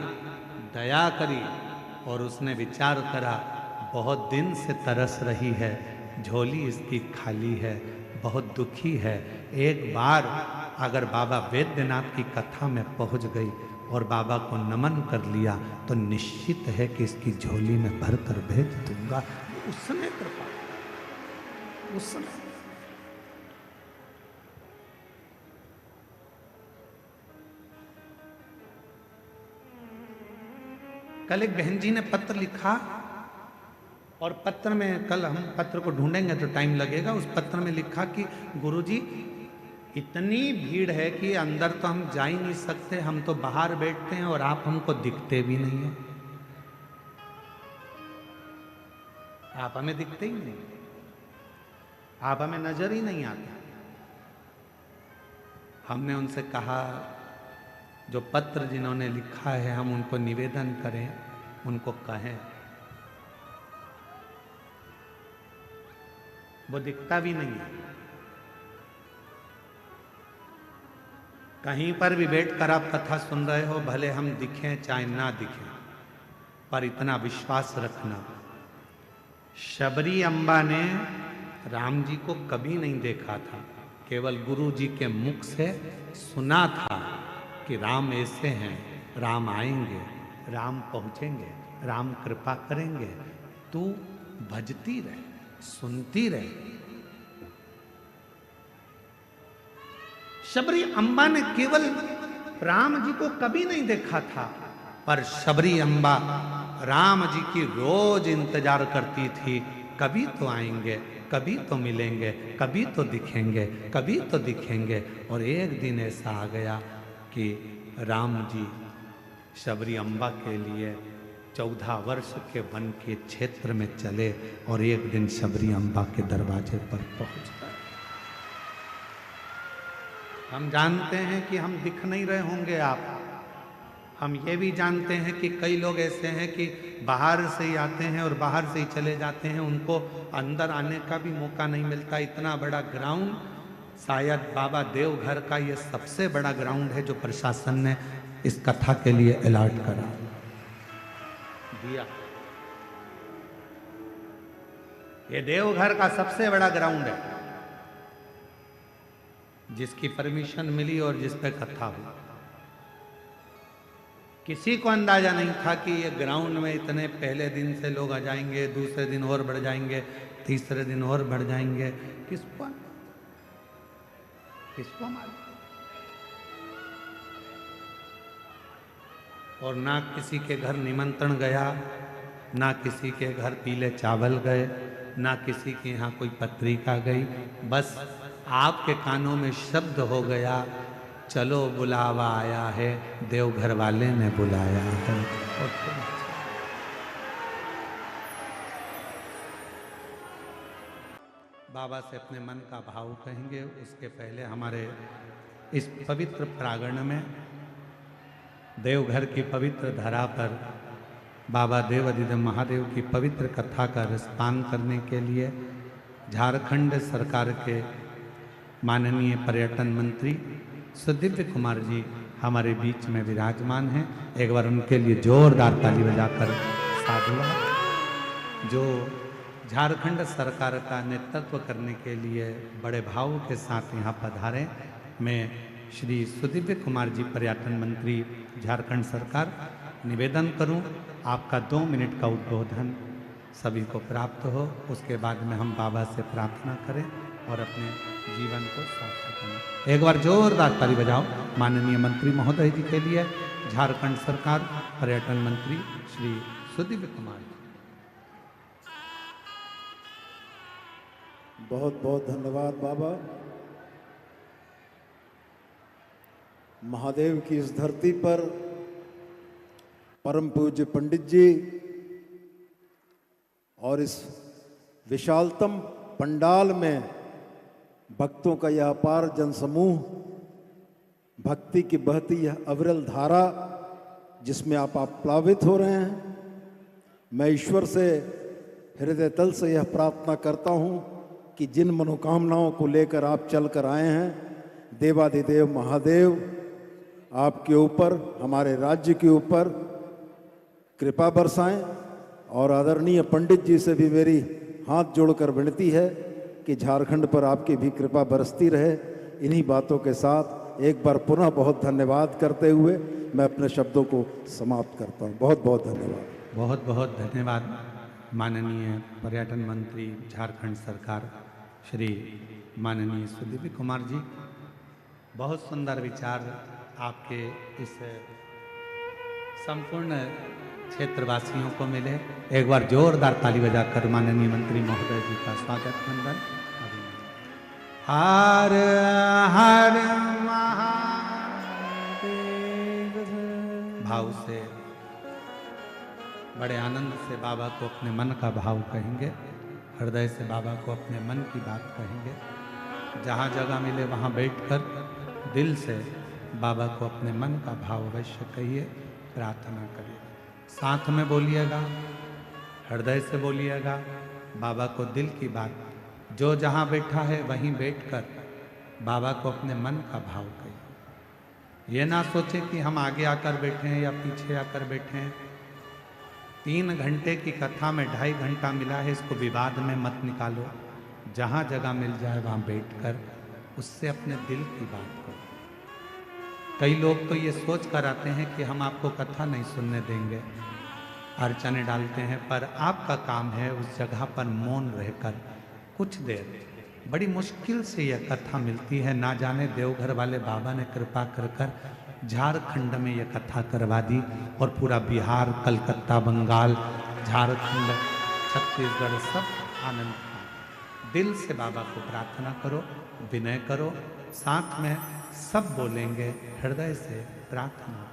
दया करी, और उसने विचार करा बहुत दिन से तरस रही है, झोली इसकी खाली है, बहुत दुखी है, एक बार अगर बाबा वैद्यनाथ की कथा में पहुंच गई और बाबा को नमन कर लिया तो निश्चित है कि इसकी झोली में भर कर भेज दूंगा। उसने कृपा उस समय कल एक बहन जी ने पत्र लिखा और पत्र में, कल हम पत्र को ढूंढेंगे तो टाइम लगेगा, उस पत्र में लिखा कि गुरुजी इतनी भीड़ है कि अंदर तो हम जा ही नहीं सकते, हम तो बाहर बैठते हैं और आप हमको दिखते भी नहीं है, आप हमें दिखते ही नहीं, आप हमें नजर ही नहीं आते। हमने उनसे कहा जो पत्र जिन्होंने लिखा है हम उनको निवेदन करें, उनको कहें, वो दिखता भी नहीं है। कहीं पर भी बैठकर आप कथा सुन रहे हो, भले हम दिखें चाहे ना दिखें, पर इतना विश्वास रखना, शबरी अम्बा ने राम जी को कभी नहीं देखा था, केवल गुरु जी के मुख से सुना था कि राम ऐसे हैं, राम आएंगे, राम पहुंचेंगे, राम कृपा करेंगे, तू भजती रहे, सुनती रहे। शबरी अम्बा ने केवल राम जी को कभी नहीं देखा था, पर शबरी अम्बा राम जी की रोज इंतजार करती थी, कभी तो आएंगे, कभी तो मिलेंगे, कभी तो दिखेंगे, कभी तो दिखेंगे। और एक दिन ऐसा आ गया कि राम जी शबरी अम्बा के लिए 14 वर्ष के वन के क्षेत्र में चले और एक दिन शबरी अम्बा के दरवाजे पर पहुंच गए। हम जानते हैं कि हम दिख नहीं रहे होंगे आप, हम ये भी जानते हैं कि कई लोग ऐसे हैं कि बाहर से ही आते हैं और बाहर से ही चले जाते हैं, उनको अंदर आने का भी मौका नहीं मिलता। इतना बड़ा ग्राउंड, शायद बाबा देवघर का ये सबसे बड़ा ग्राउंड है जो प्रशासन ने इस कथा के लिए अलॉट करा दिया। ये देवघर का सबसे बड़ा ग्राउंड है जिसकी परमिशन मिली और जिस पे कथा हुई। किसी को अंदाजा नहीं था कि ये ग्राउंड में इतने पहले दिन से लोग आ जाएंगे, दूसरे दिन और बढ़ जाएंगे, तीसरे दिन और बढ़ जाएंगे। किसको मालूम? और ना किसी के घर निमंत्रण गया, ना किसी के घर पीले चावल गए, ना किसी के यहाँ कोई पत्रिका गई, बस आपके कानों में शब्द हो गया, चलो बुलावा आया है, देवघर वाले ने बुलाया है। और बाबा से अपने मन का भाव कहेंगे। उसके पहले हमारे इस पवित्र प्रांगण में देवघर की पवित्र धरा पर बाबा देवाधिदेव महादेव की पवित्र कथा का रसपान करने के लिए झारखंड सरकार के माननीय पर्यटन मंत्री सुदिव्य कुमार जी हमारे बीच में विराजमान हैं। एक बार उनके लिए जोरदार ताली बजाकर साधुवाद। जो झारखंड सरकार का नेतृत्व करने के लिए बड़े भाव के साथ यहाँ पधारे, मैं श्री सुदिव्य कुमार जी पर्यटन मंत्री झारखंड सरकार निवेदन करूं आपका 2 मिनट का उद्बोधन सभी को प्राप्त हो। उसके बाद में हम बाबा से प्रार्थना करें और अपने जीवन को सार्थक करें। एक बार जोरदार ताली बजाओ माननीय मंत्री महोदय जी के लिए, झारखंड सरकार पर्यटन मंत्री श्री सुदिव्य कुमार जी। बहुत बहुत धन्यवाद बाबा। महादेव की इस धरती पर परम पूज्य पंडित जी और इस विशालतम पंडाल में भक्तों का यह अपार जनसमूह, भक्ति की बहती यह अविरल धारा जिसमें आप प्लावित हो रहे हैं, मैं ईश्वर से हृदय तल से यह प्रार्थना करता हूं कि जिन मनोकामनाओं को लेकर आप चल कर आए हैं, देवाधिदेव महादेव आपके ऊपर, हमारे राज्य के ऊपर कृपा बरसाएं। और आदरणीय पंडित जी से भी मेरी हाथ जोड़कर विनती है कि झारखंड पर आपकी भी कृपा बरसती रहे। इन्हीं बातों के साथ एक बार पुनः बहुत धन्यवाद करते हुए मैं अपने शब्दों को समाप्त करता हूं। बहुत बहुत धन्यवाद। बहुत बहुत धन्यवाद माननीय पर्यटन मंत्री झारखंड सरकार श्री माननीय सुदीप कुमार जी, बहुत सुंदर विचार आपके इस संपूर्ण क्षेत्रवासियों को मिले। एक बार जोरदार ताली बजाकर माननीय मंत्री महोदय जी का स्वागत वंदन। हर हर महादेव भाव से, बड़े आनंद से बाबा को अपने मन का भाव कहेंगे, हृदय से बाबा को अपने मन की बात कहेंगे। जहाँ जगह मिले वहाँ बैठकर दिल से बाबा को अपने मन का भाव अवश्य कहिए, प्रार्थना करिए। साथ में बोलिएगा, हृदय से बोलिएगा, बाबा को दिल की बात। जो जहाँ बैठा है वहीं बैठकर बाबा को अपने मन का भाव कहिए। ये ना सोचे कि हम आगे आकर बैठे हैं या पीछे आकर बैठे हैं। 3 घंटे की कथा में 2.5 घंटा मिला है, इसको विवाद में मत निकालो। जहाँ जगह मिल जाए वहाँ बैठकर उससे अपने दिल की बात करो। कई लोग तो ये सोच कर आते हैं कि हम आपको कथा नहीं सुनने देंगे, अर्चने डालते हैं, पर आपका काम है उस जगह पर मौन रहकर कुछ देर। बड़ी मुश्किल से यह कथा मिलती है। ना जाने देवघर वाले बाबा ने कृपा कर झारखंड में यह कथा करवा दी और पूरा बिहार, कलकत्ता, बंगाल, झारखंड, छत्तीसगढ़ सब आनंद था। दिल से बाबा को प्रार्थना करो, विनय करो, साथ में सब बोलेंगे, हृदय से प्रार्थना करो।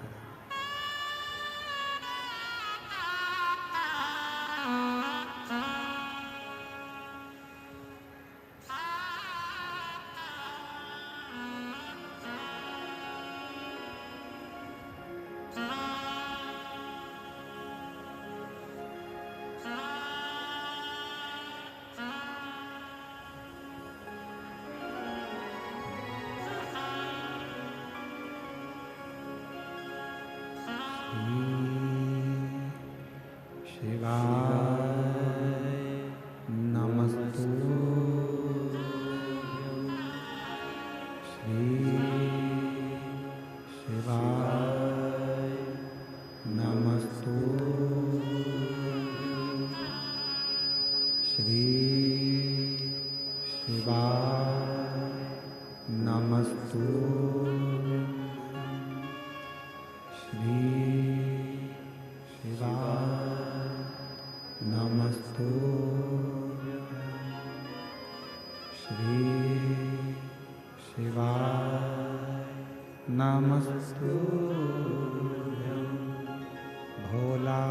भोला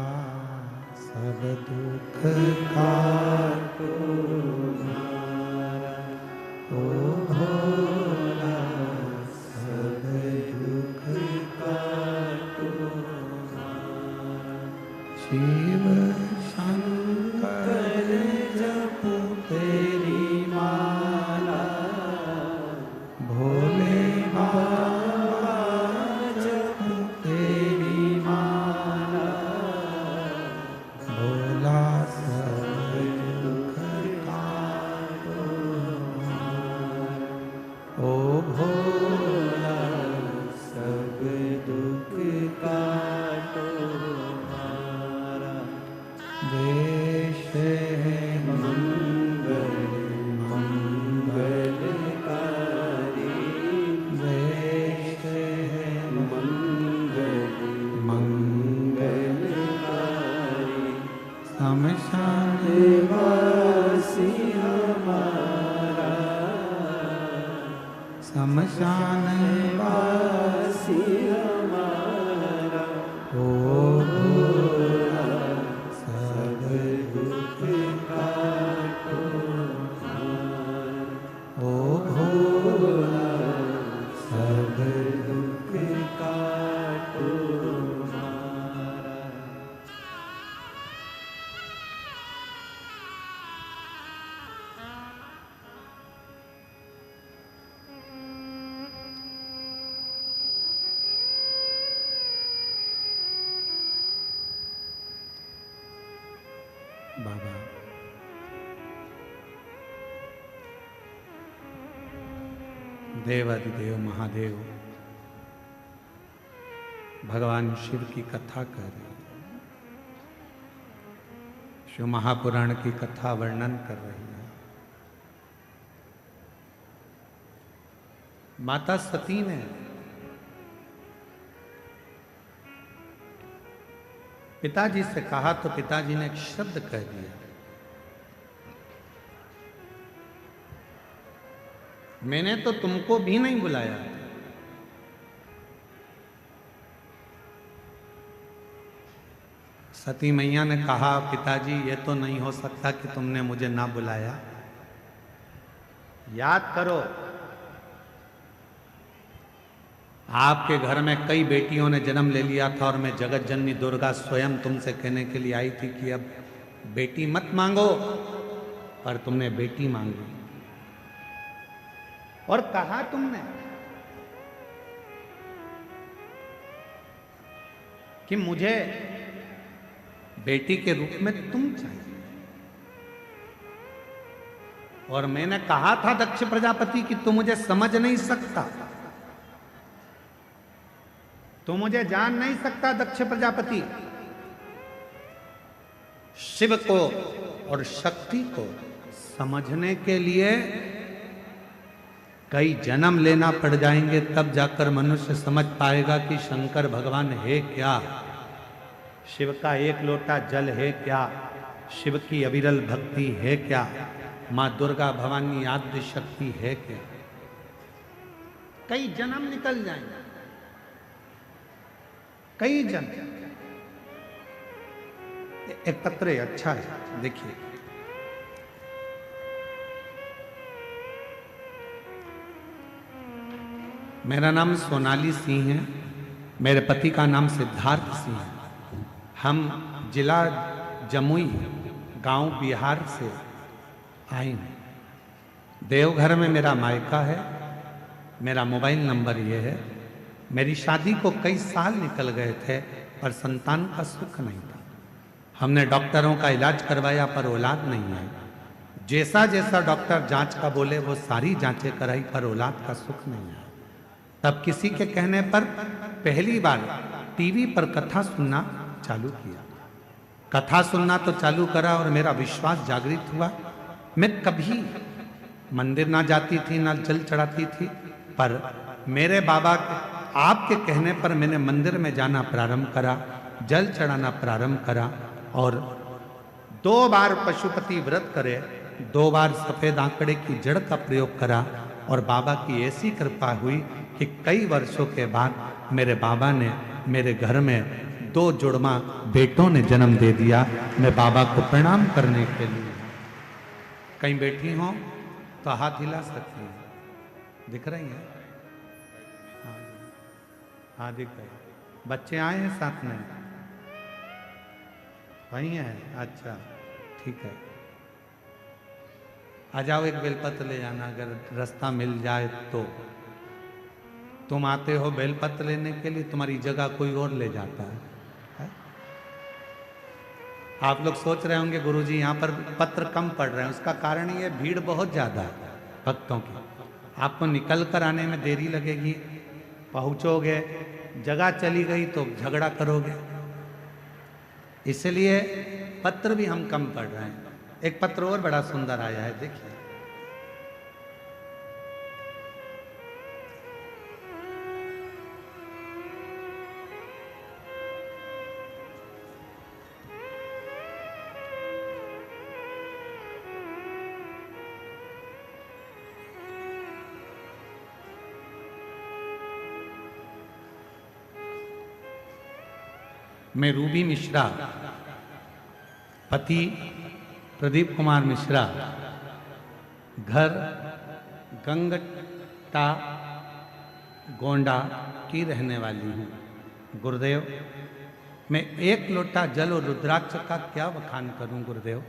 सब दुख काटो हमारा, ओ भोला सब दुख काटो हमारा। शिव शंकर जपो तेरी माला, भोले बाबा जपो तेरी माला, भोला सब दुख काटो हमारा, ओ भोला सब दुख काटो हमारा। देश है मंगल मंगलकारी, देश है मंगल मंगलकारी। शमशान वासी हमारा, शमशान वासी हमारा, ओ भोला सब दुख काटो हमारा, ओ भोला सब दुख काटो हमारा। बाबा देवाधिदेव महादेव भगवान शिव की कथा कर रहे हैं, शिव महापुराण की कथा वर्णन कर रही है। माता सती ने पिताजी से कहा तो पिताजी ने एक शब्द कह दिया, मैंने तो तुमको भी नहीं बुलाया। सती मैया ने कहा, पिताजी ये तो नहीं हो सकता कि तुमने मुझे ना बुलाया। याद करो, आपके घर में कई बेटियों ने जन्म ले लिया था और मैं जगत जननी दुर्गा स्वयं तुमसे कहने के लिए आई थी कि अब बेटी मत मांगो, पर तुमने बेटी मांगी। और कहा तुमने कि मुझे बेटी के रूप में तुम चाहिए। और मैंने कहा था दक्ष प्रजापति कि तू मुझे समझ नहीं सकता, तू मुझे जान नहीं सकता दक्ष प्रजापति। शिव को और शक्ति को समझने के लिए कई जन्म लेना पड़ जाएंगे, तब जाकर मनुष्य समझ पाएगा कि शंकर भगवान है क्या, शिव का एक लोटा जल है क्या, शिव की अविरल भक्ति है क्या, मां दुर्गा भवानी आद्य शक्ति है क्या। कई जन्म निकल जाएंगे, कई जन्म। एक पत्र अच्छा है, देखिए। मेरा नाम सोनाली सिंह है, मेरे पति का नाम सिद्धार्थ सिंह है। हम जिला जमुई गांव बिहार से आए हैं। देवघर में मेरा मायका है। मेरा मोबाइल नंबर ये है। मेरी शादी को कई साल निकल गए थे पर संतान का सुख नहीं था। हमने डॉक्टरों का इलाज करवाया पर औलाद नहीं आई। जैसा जैसा डॉक्टर जांच का बोले वो सारी जांचें कराई पर औलाद का सुख नहीं आया। तब किसी के कहने पर पहली बार टीवी पर कथा सुनना चालू किया। कथा सुनना तो चालू करा और मेरा विश्वास जागृत हुआ। मैं कभी मंदिर ना जाती थी ना जल चढ़ाती थी, पर मेरे बाबा आपके कहने पर मैंने मंदिर में जाना प्रारंभ करा, जल चढ़ाना प्रारंभ करा और 2 बार पशुपति व्रत करे, 2 बार सफेद आंकड़े की जड़ का प्रयोग करा और बाबा की ऐसी कृपा हुई कि कई वर्षों के बाद मेरे बाबा ने मेरे घर में 2 जुड़वा बेटों ने जन्म दे दिया। मैं बाबा को प्रणाम करने के लिए कहीं बैठी हूं तो हाथ हिला सकती है, दिख रही है? हाँ दिख रही। बच्चे आए हैं साथ में? वही हैं? अच्छा ठीक है, आ जाओ। एक बेलपत्र ले जाना अगर रास्ता मिल जाए तो। तुम आते हो बेलपत्र लेने के लिए, तुम्हारी जगह कोई और ले जाता है। आप लोग सोच रहे होंगे गुरुजी यहाँ पर पत्र कम पड़ रहे हैं, उसका कारण ये भीड़ बहुत ज़्यादा है भक्तों की। आपको निकल कर आने में देरी लगेगी, पहुँचोगे, जगह चली गई तो झगड़ा करोगे, इसलिए पत्र भी हम कम पढ़ रहे हैं। एक पत्र और बड़ा सुंदर आया है, देखिए। मैं रूबी मिश्रा, पति प्रदीप कुमार मिश्रा, घर गंगटा गोंडा की रहने वाली हूँ। गुरुदेव, मैं 1 लोटा जल और रुद्राक्ष का क्या बखान करूँ गुरुदेव।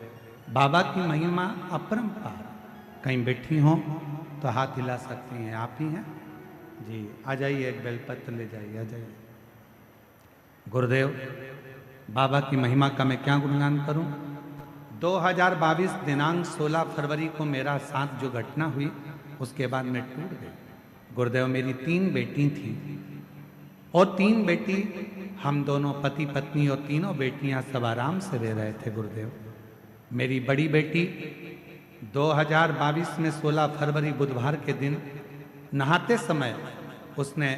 बाबा की महिमा अपरंपार। कहीं बैठी हो तो हाथ हिला सकती हैं, आप ही हैं जी। आ जाइए, एक बेलपत्र ले जाइए, आ जाइए। गुरुदेव, बाबा की महिमा का मैं क्या गुणगान करूं। 2022 दिनांक 16 फरवरी को मेरा साथ जो घटना हुई उसके बाद मैं टूट गई। गुरुदेव, मेरी 3 बेटी थी और 3 बेटी, हम दोनों पति पत्नी और तीनों बेटियां सब आराम से रह रहे थे। गुरुदेव, मेरी बड़ी बेटी 2022 में 16 फरवरी बुधवार के दिन नहाते समय उसने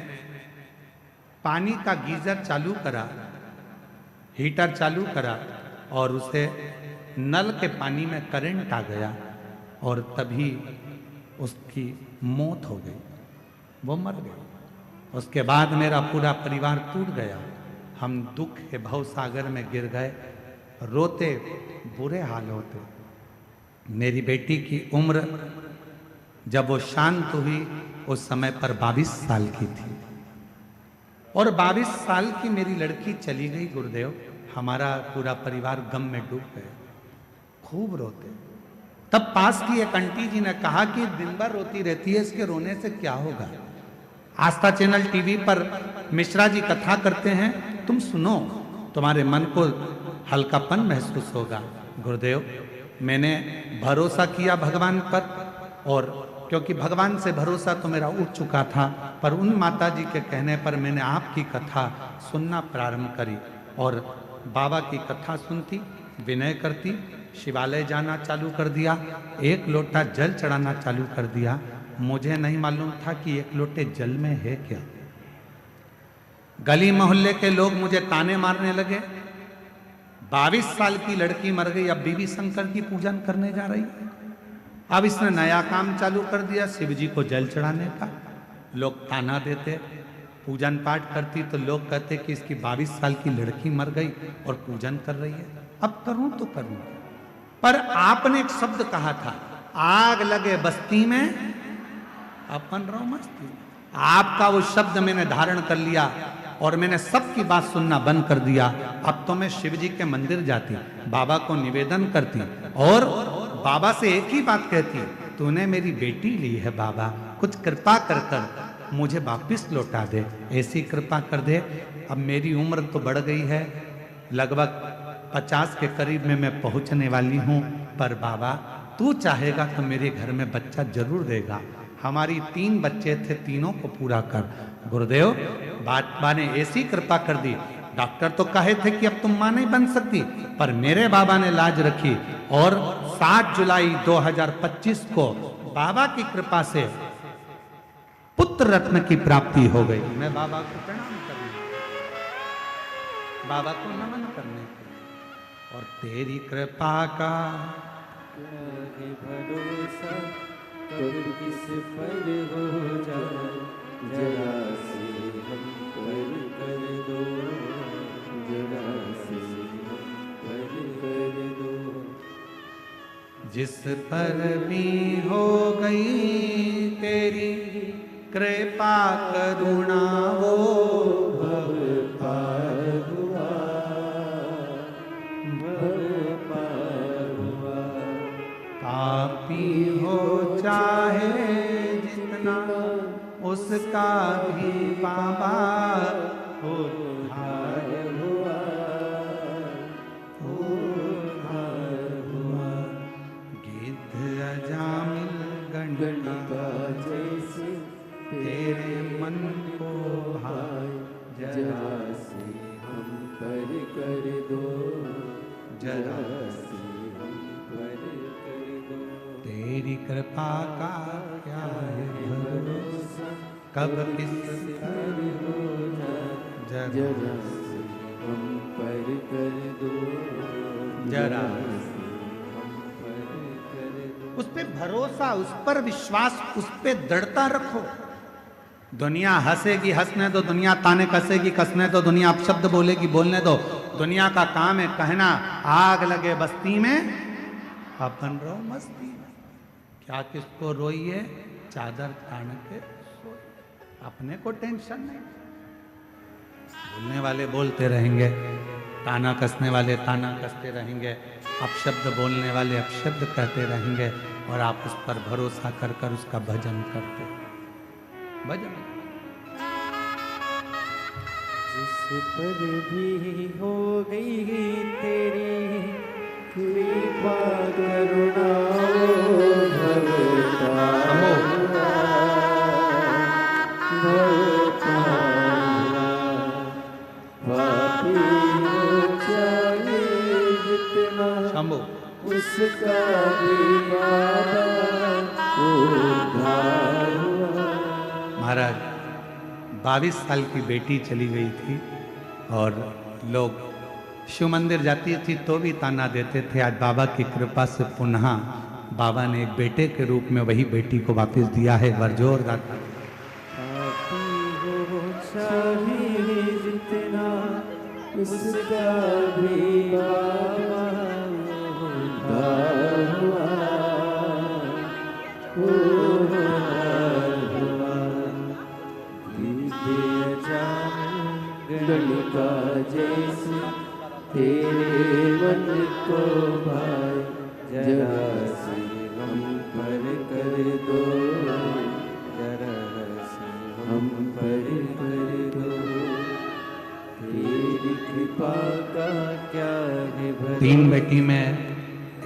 पानी का गीजर चालू करा, हीटर चालू करा और उसे नल के पानी में करंट आ गया और तभी उसकी मौत हो गई, वो मर गई। उसके बाद मेरा पूरा परिवार टूट गया, हम दुख के भव सागर में गिर गए, रोते, बुरे हाल होते। मेरी बेटी की उम्र जब वो शांत हुई उस समय पर 22 साल की थी और 22 साल की मेरी लड़की चली गई गुरुदेव। हमारा पूरा परिवार गम में डूब गया, खूब रोते। तब पास की एक आंटी जी ने कहा कि दिन भर रोती रहती है, इसके रोने से क्या होगा। आस्था चैनल टीवी पर मिश्रा जी कथा करते हैं, तुम सुनो, तुम्हारे मन को हल्कापन महसूस होगा। गुरुदेव, मैंने भरोसा किया भगवान पर, और क्योंकि भगवान से भरोसा तो मेरा उठ चुका था, पर उन माता जी के कहने पर मैंने आपकी कथा सुनना प्रारंभ करी और बाबा की कथा सुनती, विनय करती, शिवालय जाना चालू कर दिया, एक लोटा जल चढ़ाना चालू कर दिया। मुझे नहीं मालूम था कि एक लोटे जल में है क्या। गली मोहल्ले के लोग मुझे ताने मारने लगे, 22 साल की लड़की मर गई, अब बीवी शंकर की पूजन करने जा रही है। अब इसने नया काम चालू कर दिया, शिव जी को जल चढ़ाने का। लोग ताना देते, पूजन पाठ करती तो लोग कहते कि इसकी 22 साल की लड़की मर गई और पूजन कर रही है। अब करूं तो करूं, पर आपने एक शब्द कहा था, आग लगे बस्ती में अपन रहो मस्ती। आपका वो शब्द मैंने धारण कर लिया और मैंने सबकी बात सुनना बंद कर दिया। अब तो मैं शिव जी के मंदिर जाती, बाबा को निवेदन करती और बाबा से एक ही बात कहती, तूने मेरी बेटी ली है बाबा, कुछ कृपा कर कर मुझे वापिस लौटा दे, ऐसी कृपा कर दे। अब मेरी उम्र तो बढ़ गई है, लगभग 50 के करीब में मैं पहुंचने वाली हूं, पर बाबा तू चाहेगा तो मेरे घर में बच्चा जरूर देगा। हमारी 3 बच्चे थे, तीनों को पूरा कर। गुरुदेव, बाबा ने ऐसी कृपा कर दी, डॉक्टर तो कहे थे कि अब तुम मां नहीं बन सकती, पर मेरे बाबा ने लाज रखी और 7 जुलाई 2025 को बाबा की कृपा से पुत्र रत्न की प्राप्ति हो गई। मैं बाबा को प्रणाम करने, बाबा को नमन करने और तेरी कृपा का भरोसा कब किस पर हो जाए, जरा सी हम पर कर दो, जरा सी हम पर कर दो। जिस पर भी हो गई तेरी कृपा करुणा, वो भव पार हुआ, भव पार हुआ। पापी हो चाहे जितना, उसका भी बाबा उद्धार हुआ, उद्धार हुआ। गिद्ध अजामिल गणिका जैसे तेरे मन को भाए, जरा सी हम पर कर दो, जरा सी हम पर कर दो। तेरी कृपा का क्या है भरोसा, कब किस पर हो जाए, जरा सी हम पर कर दो, जरा सी हम पर कर दो। उस पे भरोसा, उस पर विश्वास, उस पे दृढ़ता रखो। दुनिया हंसेगी, हंसने दो, दुनिया ताने कसेगी, कसने दो, दुनिया अपशब्द बोलेगी, बोलने दो। दुनिया का काम है कहना, आग लगे बस्ती में अपन रहो मस्ती में। क्या किसको रोइए, चादर तान के सोइए, अपने को टेंशन नहीं। बोलने वाले बोलते रहेंगे, ताना कसने वाले ताना कसते रहेंगे, अपशब्द बोलने वाले अपशब्द कहते रहेंगे, और आप उस पर भरोसा कर कर उसका भजन करते, भजन। जिस पर भी हो गई तेरी कृपा करुणा, भव पार हुआ, भव पार हुआ। पापी हो चाहे जितना, शंभु उसका भी बाबा उद्धार हुआ, महाराज 22 साल की बेटी चली गई थी और लोग शिव मंदिर जाती थी तो भी ताना देते थे। आज बाबा की कृपा से पुनः बाबा ने एक बेटे के रूप में वही बेटी को वापस दिया है। जोरदार जितना उसका भी का जैसे तेरे मन को भाई जरा से हम पर कर दो, जरा से हम पर कर दो, तेरी कृपा का क्या है भला। 3 बेटी में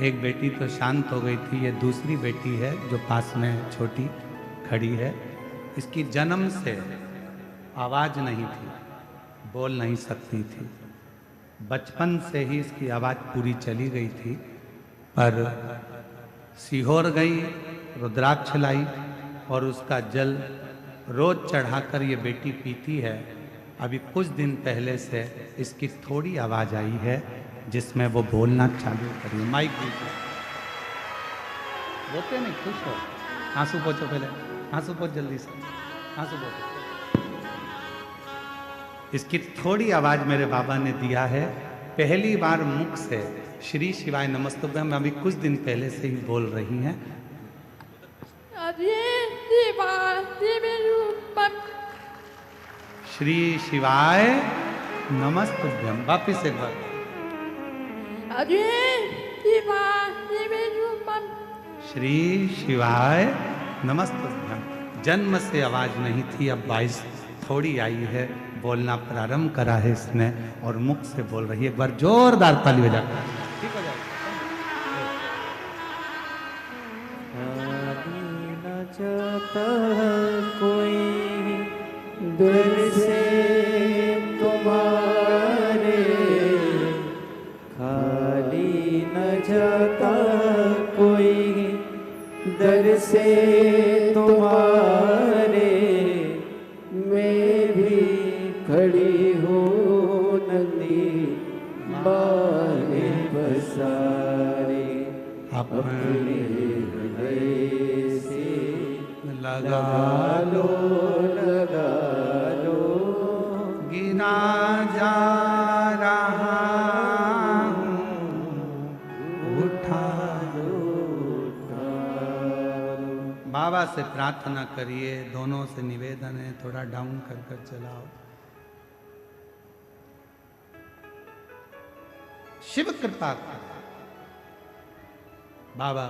एक बेटी तो शांत हो गई थी, ये दूसरी बेटी है जो पास में छोटी खड़ी है। इसकी जन्म से आवाज नहीं थी, बोल नहीं सकती थी। बचपन से ही इसकी आवाज पूरी चली गई थी, पर सीहोर गई, रुद्राक्ष लाई और उसका जल रोज चढ़ाकर ये बेटी पीती है। अभी कुछ दिन पहले से इसकी थोड़ी आवाज आई है जिसमें वो बोलना चालू करी। माइक रोते नहीं, खुश हो, आंसू पोछो, पहले आंसू पोछ, जल्दी से आंसू पोछो। इसकी थोड़ी आवाज मेरे बाबा ने दिया है। पहली बार मुख से श्री शिवाय नमस्तुभ्यम अभी कुछ दिन पहले से ही बोल रही हैं। श्री शिवाय नमस्तुभ्यम, वापिस एक बार। श्री शिवाय नमस्तुभ्यम। जन्म से आवाज नहीं थी, अब 22 थोड़ी आई है, बोलना प्रारंभ करा है इसने और मुख से बोल रही है। एक बार जोरदार ताली बजा। ठीक हो जाएगा। न चाहता कोई दिल से तुम्हारे, खाली न जाता कोई दर से तुम्हारे, मैं भी खड़ी हो नंदी बारे बसारे, अपने हृदय से लगा लो, लगा लो, गिना जा रहा हूँ, उठा लो, उठा लो। बाबा से प्रार्थना करिए, दोनों से निवेदन है, थोड़ा डाउन कर कर चलाओ। शिव कृपा करो, बाबा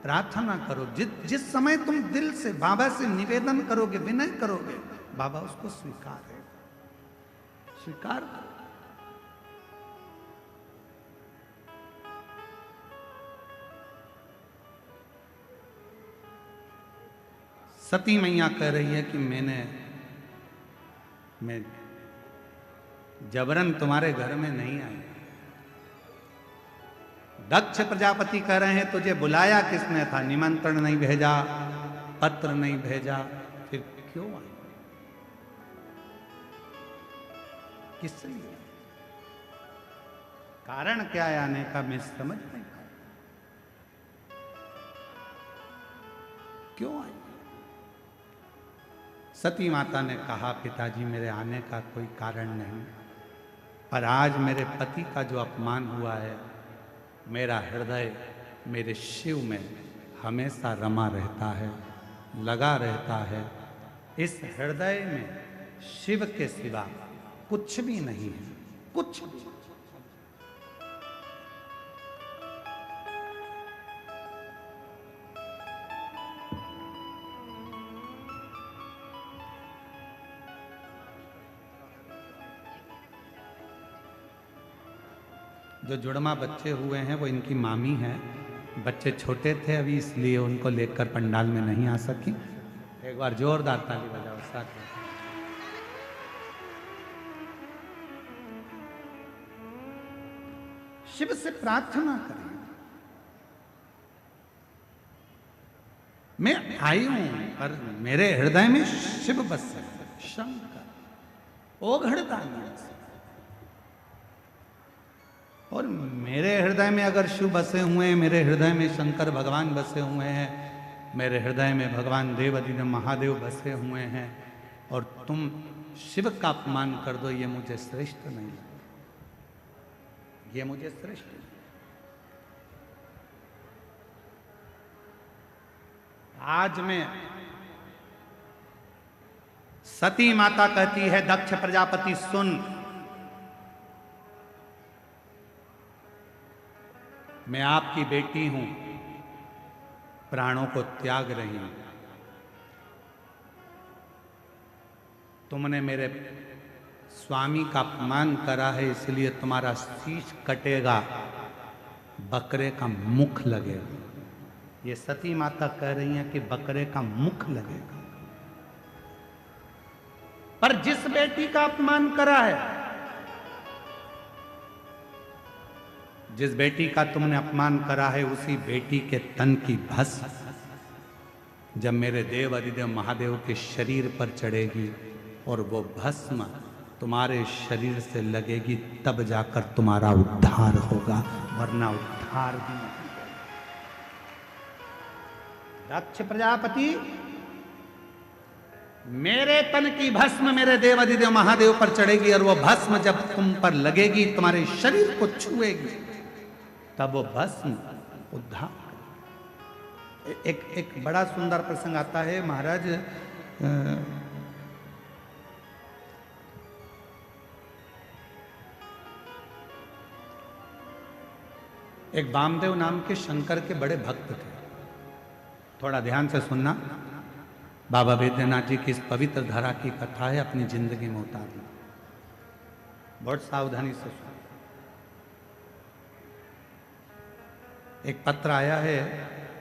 प्रार्थना करो। जिस समय तुम दिल से बाबा से निवेदन करोगे, विनय करोगे, बाबा उसको स्वीकार है, स्वीकार करो। सती मैया कह रही है कि मैं जबरन तुम्हारे घर में नहीं आई। दक्ष प्रजापति कह रहे हैं तुझे बुलाया किसने था, निमंत्रण नहीं भेजा, पत्र नहीं भेजा, फिर क्यों आई, किस लिए, कारण क्या है आने का, मैं समझ नहीं पाया, क्यों आई। सती माता ने कहा पिताजी मेरे आने का कोई कारण नहीं, पर आज मेरे पति का जो अपमान हुआ है, मेरा हृदय मेरे शिव में हमेशा रमा रहता है, लगा रहता है। इस हृदय में शिव के सिवा कुछ भी नहीं है, कुछ भी। जो जुड़मा बच्चे हुए हैं वो इनकी मामी हैं। बच्चे छोटे थे अभी, इसलिए उनको लेकर पंडाल में नहीं आ सकी। एक बार जोरदार ताली बजाओ साथ में। शिव से प्रार्थना करें, मैं आई हूं पर मेरे हृदय में शिव बसे, शंकर ओघड़दानी। और मेरे हृदय में अगर शिव बसे हुए हैं, मेरे हृदय में शंकर भगवान बसे हुए हैं, मेरे हृदय में भगवान देवाधिदेव महादेव बसे हुए हैं, और तुम शिव का अपमान कर दो, ये मुझे श्रेष्ठ नहीं लगता, ये मुझे श्रेष्ठ नहीं। आज में सती माता कहती है, दक्ष प्रजापति सुन, मैं आपकी बेटी हूं, प्राणों को त्याग रही हूं, तुमने मेरे स्वामी का अपमान करा है, इसलिए तुम्हारा शीश कटेगा, बकरे का मुख लगेगा। ये सती माता कह रही है कि बकरे का मुख लगेगा। पर जिस बेटी का अपमान करा है, जिस बेटी का तुमने अपमान करा है, उसी बेटी के तन की भस्म जब मेरे देव अधिदेव महादेव के शरीर पर चढ़ेगी और वो भस्म तुम्हारे शरीर से लगेगी, तब जाकर तुम्हारा उद्धार होगा, वरना उद्धार भी नहीं। दक्ष प्रजापति, मेरे तन की भस्म मेरे देव अधिदेव महादेव पर चढ़ेगी, और वो भस्म जब तुम पर लगेगी, तुम्हारे शरीर को छुएगी, तब वो भस्म उद्धार। एक बड़ा सुंदर प्रसंग आता है महाराज। एक वामदेव नाम के शंकर के बड़े भक्त थे। थोड़ा ध्यान से सुनना, बाबा वैद्यनाथ जी की इस पवित्र धारा की कथा है, अपनी जिंदगी में उतारना, बहुत सावधानी से सुन। एक पत्र आया है,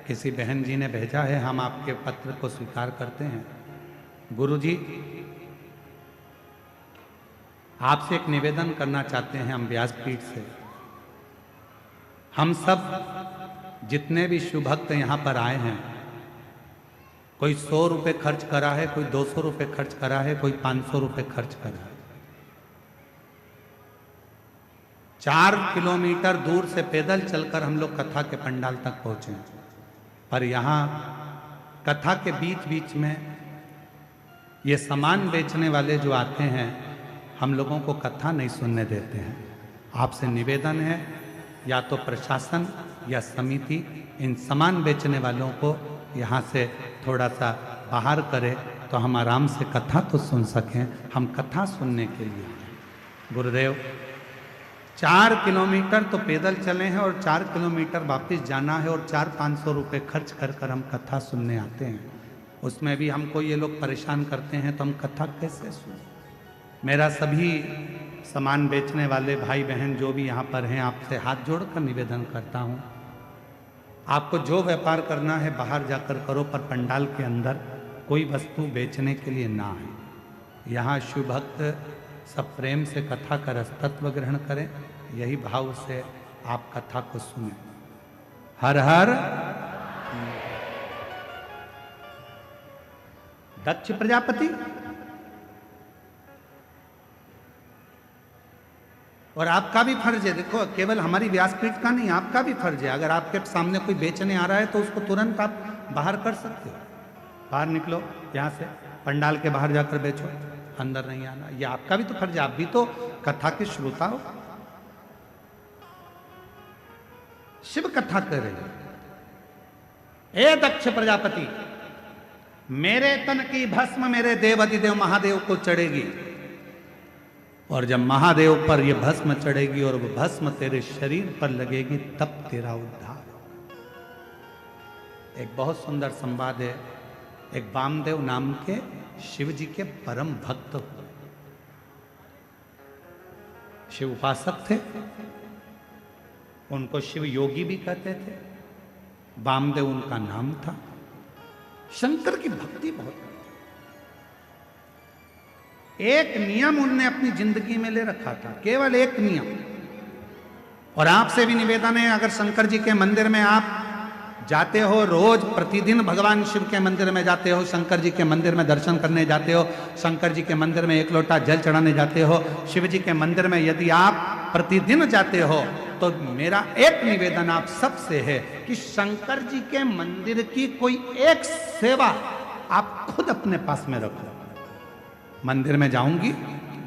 किसी बहन जी ने भेजा है, हम आपके पत्र को स्वीकार करते हैं। गुरुजी, आपसे एक निवेदन करना चाहते हैं हम व्यासपीठ से। हम सब जितने भी शिव भक्त यहाँ पर आए हैं, कोई 100 रुपये खर्च करा है, कोई 200 रुपये खर्च करा है, कोई 500 रुपये खर्च करा है। 4 किलोमीटर दूर से पैदल चलकर हम लोग कथा के पंडाल तक पहुंचे, पर यहाँ कथा के बीच बीच में ये सामान बेचने वाले जो आते हैं, हम लोगों को कथा नहीं सुनने देते हैं। आपसे निवेदन है, या तो प्रशासन या समिति इन सामान बेचने वालों को यहाँ से थोड़ा सा बाहर करे, तो हम आराम से कथा तो सुन सकें। हम कथा सुनने के लिए गुरुदेव 4 किलोमीटर तो पैदल चले हैं, और 4 किलोमीटर वापस जाना है, और 400-500 रुपये खर्च कर कर हम कथा सुनने आते हैं। उसमें भी हमको ये लोग परेशान करते हैं, तो हम कथा कैसे सुनें? मेरा सभी सामान बेचने वाले भाई बहन जो भी यहाँ पर हैं, आपसे हाथ जोड़कर निवेदन करता हूँ, आपको जो व्यापार करना है बाहर जाकर करो, पर पंडाल के अंदर कोई वस्तु बेचने के लिए ना आए। यहाँ शिव भक्त सब प्रेम से कथा का रसतत्व ग्रहण करें, यही भाव से आप कथा को सुने। हर हर दक्ष प्रजापति, और आपका भी फर्ज है, देखो केवल हमारी व्यासपीठ का नहीं, आपका भी फर्ज है। अगर आपके सामने कोई बेचने आ रहा है तो उसको तुरंत आप बाहर कर सकते हो। बाहर निकलो यहाँ से, पंडाल के बाहर जाकर बेचो, अंदर नहीं आना। ये आपका भी तो फर्ज है, आप भी तो कथा के श्रोता हो। शिव कथा कर रहे हैं। ए दक्ष प्रजापति, मेरे तन की भस्म मेरे देव अधिदेव महादेव को चढ़ेगी, और जब महादेव पर यह भस्म चढ़ेगी और वह भस्म तेरे शरीर पर लगेगी, तब तेरा उद्धार होगा। एक बहुत सुंदर संवाद है। एक वामदेव नाम के शिव जी के परम भक्त हुए, शिव उपासक थे, उनको शिव योगी भी कहते थे, वामदेव उनका नाम था। शंकर की भक्ति बहुत, एक नियम उनने अपनी जिंदगी में ले रखा था, केवल एक नियम। और आपसे भी निवेदन है, अगर शंकर जी के मंदिर में आप जाते हो रोज प्रतिदिन भगवान शिव के मंदिर में जाते हो, शंकर जी के मंदिर में दर्शन करने जाते हो, शंकर जी के मंदिर में एक लोटा जल चढ़ाने जाते हो, शिव जी के मंदिर में यदि आप प्रतिदिन जाते हो तो मेरा एक निवेदन आप सबसे है कि शंकर जी के मंदिर की कोई एक सेवा आप खुद अपने पास में रखो। मंदिर में जाऊंगी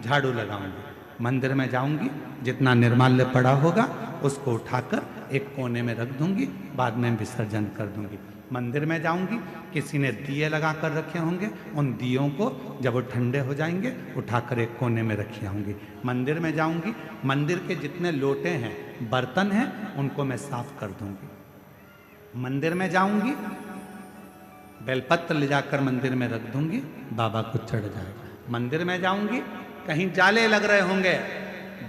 झाड़ू लगाऊंगी, मंदिर में जाऊंगी जितना निर्माल्य पड़ा होगा उसको उठाकर एक कोने में रख दूंगी, बाद में विसर्जन कर दूंगी। मंदिर में जाऊंगी, किसी ने दिए लगा कर रखे होंगे, उन दियों को जब वो ठंडे हो जाएंगे उठाकर एक कोने में रखी आऊंगी। मंदिर में जाऊंगी, मंदिर के जितने लोटे हैं बर्तन हैं उनको मैं साफ कर दूंगी। मंदिर में जाऊंगी, बेलपत्र ले जाकर मंदिर में रख दूंगी, बाबा को चढ़ जाएगा। मंदिर में जाऊंगी, कहीं जाले लग रहे होंगे,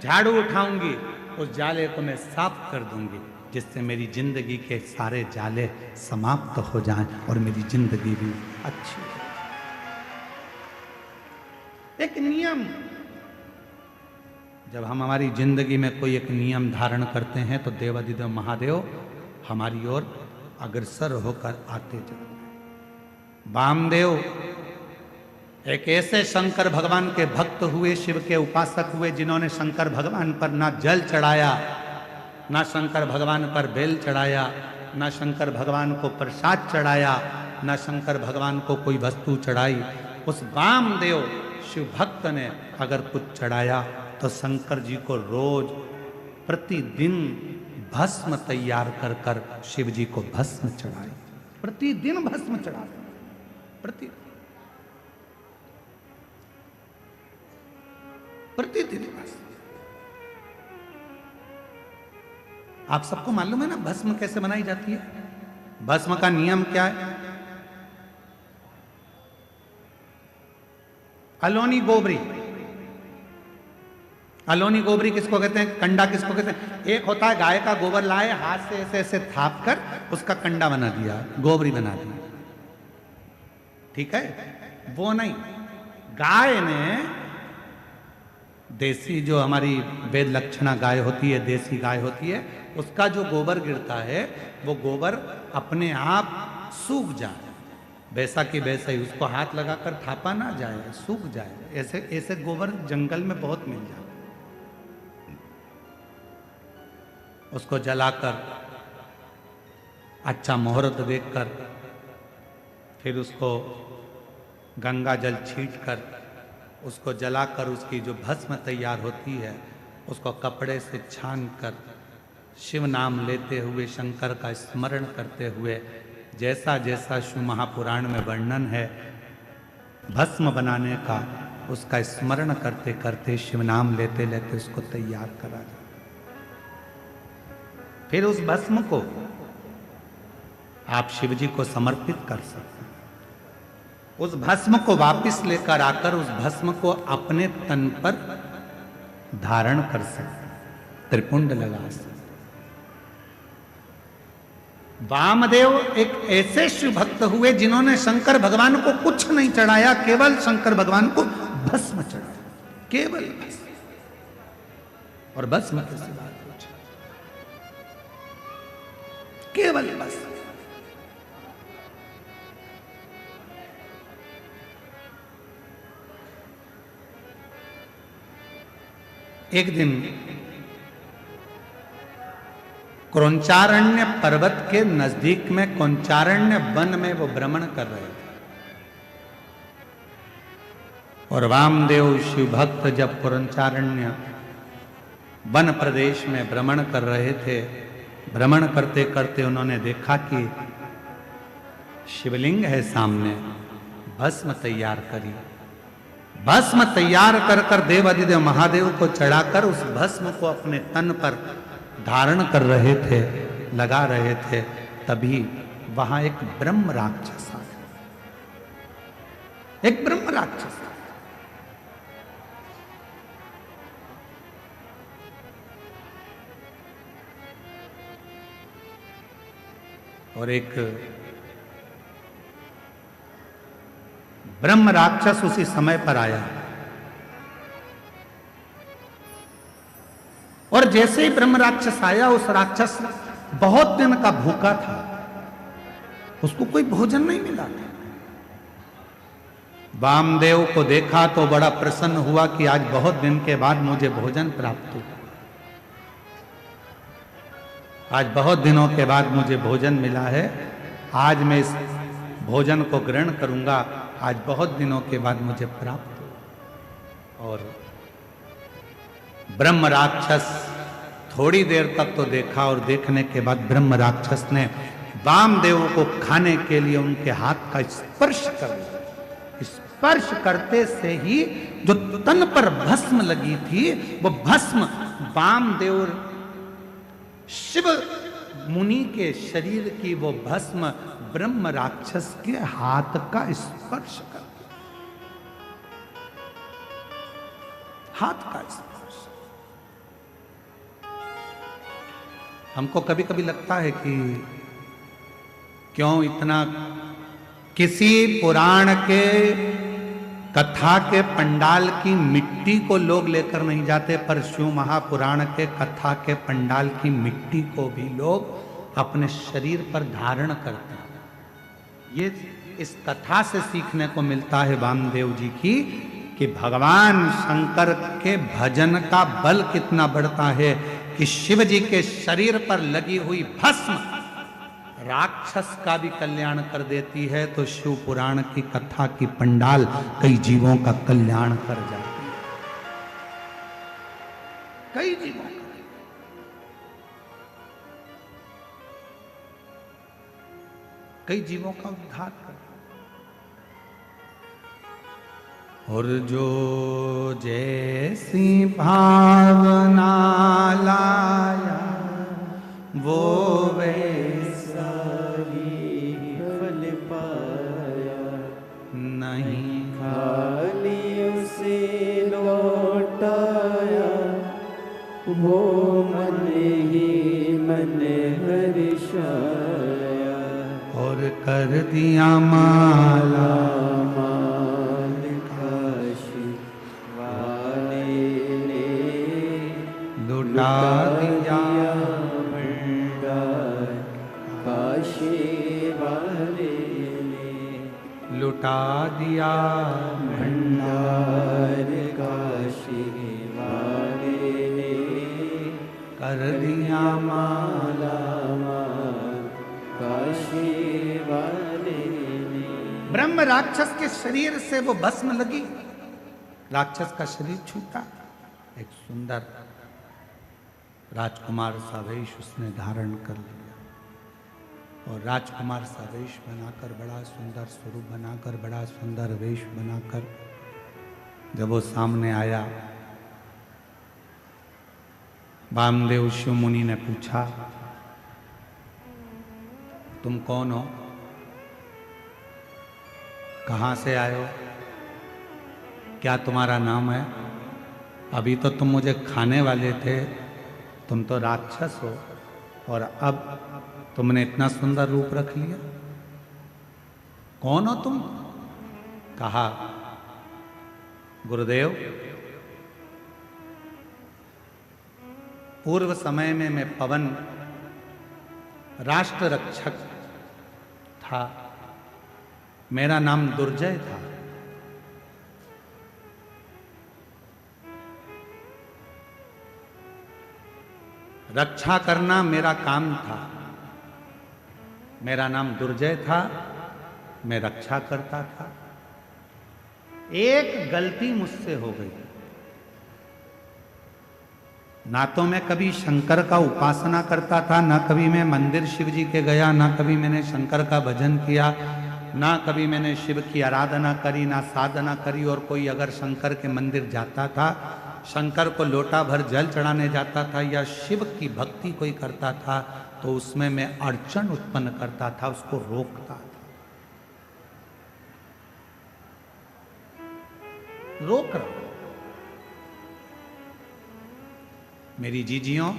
झाड़ू उठाऊंगी, उस जाले को मैं साफ कर दूंगी, जिससे मेरी जिंदगी के सारे जाले समाप्त हो जाएं और मेरी जिंदगी भी अच्छी हो। एक नियम, जब हम हमारी जिंदगी में कोई एक नियम धारण करते हैं तो देवाधिदेव महादेव हमारी ओर अग्रसर होकर आते जाते। वामदेव एक ऐसे शंकर भगवान के भक्त हुए, शिव के उपासक हुए, जिन्होंने शंकर भगवान पर ना जल चढ़ाया, ना शंकर भगवान पर बेल चढ़ाया, ना शंकर भगवान को प्रसाद चढ़ाया, ना शंकर भगवान को कोई वस्तु चढ़ाई। उस वामदेव शिव भक्त ने अगर कुछ चढ़ाया तो शंकर जी को रोज प्रतिदिन भस्म तैयार कर कर शिव जी को भस्म चढ़ाए, प्रतिदिन भस्म चढ़ाए, प्रतिदिन भस्म। आप सबको मालूम है ना भस्म कैसे बनाई जाती है? भस्म का नियम क्या है? अलोनी गोबरी, अलोनी गोबरी किसको कहते हैं? कंडा किसको कहते हैं? एक होता है गाय का गोबर लाए, हाथ से ऐसे ऐसे थाप कर उसका कंडा बना दिया, गोबरी बना दी, ठीक है? वो नहीं, गाय ने देसी जो हमारी वेद लक्षणा गाय होती है, देसी गाय होती है, उसका जो गोबर गिरता है वो गोबर अपने आप सूख जाए, वैसा कि वैसा ही, उसको हाथ लगाकर थापा ना जाए, सूख जाए। ऐसे ऐसे गोबर जंगल में बहुत मिल जाए। उसको जलाकर अच्छा मुहूर्त देखकर फिर उसको गंगा जल छीट कर उसको जलाकर उसकी जो भस्म तैयार होती है उसको कपड़े से छान कर शिव नाम लेते हुए, शंकर का स्मरण करते हुए, जैसा जैसा शिव महापुराण में वर्णन है भस्म बनाने का, उसका स्मरण करते करते, शिव नाम लेते लेते उसको तैयार करा जाए। फिर उस भस्म को आप शिव जी को समर्पित कर सकते हैं। उस भस्म को वापस लेकर आकर उस भस्म को अपने तन पर धारण कर सकते, त्रिपुंड लगा सकते। वामदेव एक ऐसे शिव भक्त हुए जिन्होंने शंकर भगवान को कुछ नहीं चढ़ाया, केवल शंकर भगवान को भस्म चढ़ाया, केवल भस्म। और भस्म कैसी बात पूछे, केवल भस्म। एक दिन क्रौंचारण्य पर्वत के नजदीक में क्रौंचारण्य वन में वो भ्रमण कर रहे थे, और वामदेव शिव भक्त जब क्रौंचारण्य वन प्रदेश में भ्रमण कर रहे थे, भ्रमण करते करते उन्होंने देखा कि शिवलिंग है सामने, भस्म तैयार करी। भस्म तैयार कर कर देवाधिदेव महादेव को चढ़ाकर उस भस्म को अपने तन पर धारण कर रहे थे, लगा रहे थे। तभी वहां एक ब्रह्म राक्षस आ गया, एक ब्रह्म राक्षस। और एक ब्रह्म राक्षस उसी समय पर आया, और जैसे ही ब्रह्म राक्षस आया, उस राक्षस बहुत दिन का भूखा था, उसको कोई भोजन नहीं मिला था। वामदेव को देखा तो बड़ा प्रसन्न हुआ कि आज बहुत दिन के बाद मुझे भोजन प्राप्त हुआ, आज बहुत दिनों के बाद मुझे भोजन मिला है, आज मैं इस भोजन को ग्रहण करूंगा, आज बहुत दिनों के बाद मुझे प्राप्त हुआ। और ब्रह्म राक्षस थोड़ी देर तक तो देखा और देखने के बाद ब्रह्म राक्षस ने वामदेव को खाने के लिए उनके हाथ का स्पर्श कर लिया। स्पर्श करते से ही जो तन पर भस्म लगी थी वो भस्म वामदेव शिव मुनि के शरीर की वो भस्म ब्रह्म राक्षस के हाथ का स्पर्श कर दिया। हाथ का स्पर्श। हमको कभी कभी लगता है कि क्यों इतना किसी पुराण के कथा के पंडाल की मिट्टी को लोग लेकर नहीं जाते, पर शिव महापुराण के कथा के पंडाल की मिट्टी को भी लोग अपने शरीर पर धारण करते हैं। ये इस कथा से सीखने को मिलता है वामदेव जी की कि भगवान शंकर के भजन का बल कितना बढ़ता है कि शिव जी के शरीर पर लगी हुई भस्म राक्षस का भी कल्याण कर देती है, तो शिव पुराण की कथा की पंडाल कई जीवों का कल्याण कर जाती है, कई जीवों का। कई जीवों का उद्धार कर। और जो जैसी भावना लाया वो वैसा फल पाया, नहीं खाली उसे लौटाया, वो मन ही मन हर्षाया। और कर दिया माला माल काशी वाले ने लुटा दिया भंडार, काशी वाले ने लुटा दिया भंडार, काशी वाले ने कर दिया माला। माल, काशी वाले ने। ब्रह्म राक्षस के शरीर से वो भस्म लगी, राक्षस का शरीर छूटा, एक सुंदर राजकुमार सा वेश उसने धारण कर लिया। और राजकुमार सा वेश बनाकर, बड़ा सुंदर स्वरूप बनाकर, बड़ा सुंदर वेश बनाकर जब वो सामने आया, वामदेव शिव मुनि ने पूछा, तुम कौन हो, कहां से आए हो, क्या तुम्हारा नाम है? अभी तो तुम मुझे खाने वाले थे, तुम तो राक्षस हो, और अब तुमने इतना सुंदर रूप रख लिया, कौन हो तुम? कहा, गुरुदेव, पूर्व समय में मैं पवन राष्ट्र रक्षक था, मेरा नाम दुर्जय था। रक्षा करना मेरा काम था, मेरा नाम दुर्जय था, मैं रक्षा करता था। एक गलती मुझसे हो गई, ना तो मैं कभी शंकर का उपासना करता था, ना कभी मैं मंदिर शिव जी के गया, ना कभी मैंने शंकर का भजन किया, ना कभी मैंने शिव की आराधना करी, ना साधना करी। और कोई अगर शंकर के मंदिर जाता था, शंकर को लोटा भर जल चढ़ाने जाता था, या शिव की भक्ति कोई करता था, तो उसमें मैं अड़चन उत्पन्न करता था, उसको रोकता था। रोक रहा, मेरी जीजियों,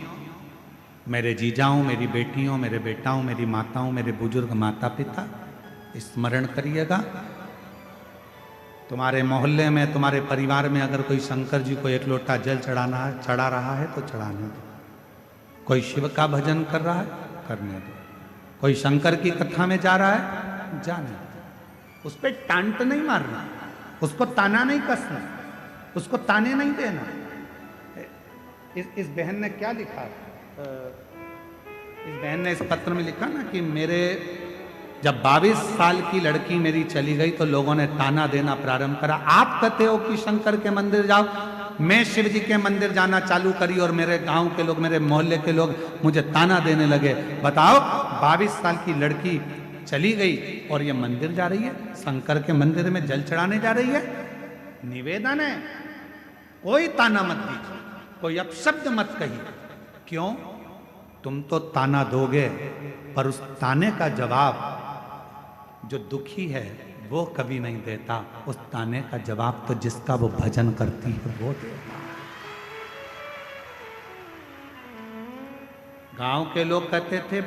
मेरे जीजाओं, मेरी बेटियों, मेरे बेटाओं, मेरी माताओं, मेरे बुजुर्ग माता पिता, स्मरण करिएगा, तुम्हारे मोहल्ले में, तुम्हारे परिवार में अगर कोई शंकर जी को एक लोटा जल चढ़ा रहा है तो चढ़ाने दो। कोई शिव का भजन कर रहा है, करने दो। कोई शंकर की कथा में जा रहा है, जाने, उस पर टांट नहीं मारना, उसको ताना नहीं कसना, उसको ताने नहीं देना। इस बहन ने क्या लिखा, इस बहन ने इस पत्र में लिखा ना कि मेरे जब 22 साल की लड़की मेरी चली गई तो लोगों ने ताना देना प्रारंभ करा। आप कहते हो कि शंकर के मंदिर जाओ, मैं शिव जी के मंदिर जाना चालू करी और मेरे गांव के लोग, मेरे मोहल्ले के लोग मुझे ताना देने लगे। बताओ, 22 साल की लड़की चली गई और ये मंदिर जा रही है, शंकर के मंदिर में जल चढ़ाने जा रही है। निवेदन है, कोई ताना मत दीजिए, कोई अपशब्द मत कहिए। क्यों? तुम तो ताना दोगे, पर उस ताने का जवाब जो दुखी है वो कभी नहीं देता। उस ताने का जवाब तो जिसका वो भजन करती है वो देता। गांव के लोग कहते थे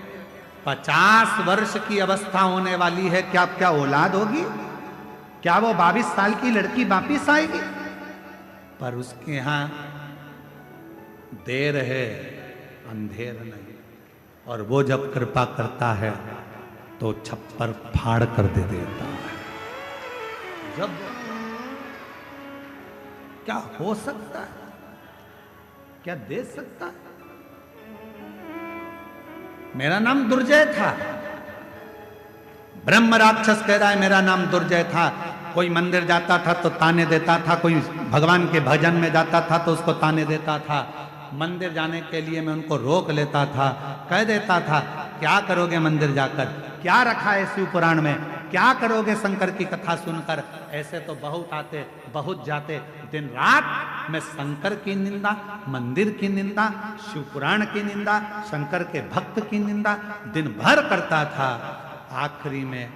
50 वर्ष की अवस्था होने वाली है, क्या औलाद होगी? क्या वो 22 साल की लड़की वापिस आएगी? पर उसके यहां देर है, अंधेर नहीं। और वो जब कृपा करता है तो छप्पर फाड़ कर दे देता है। जब क्या हो सकता है, क्या दे सकता है? मेरा नाम दुर्जय था, ब्रह्म राक्षस कह रहा है मेरा नाम दुर्जय था। कोई मंदिर जाता था तो ताने देता था, कोई भगवान के भजन में जाता था तो उसको ताने देता था। मंदिर जाने के लिए मैं उनको रोक लेता था, कह देता था क्या करोगे मंदिर जाकर, क्या रखा है शिव पुराण में, क्या करोगे शंकर की कथा सुनकर। ऐसे तो बहुत आते बहुत जाते, दिन रात मैं शंकर की निंदा, मंदिर की निंदा, शिव पुराण की निंदा, शंकर के भक्त की निंदा दिन भर करता था। आखिरी में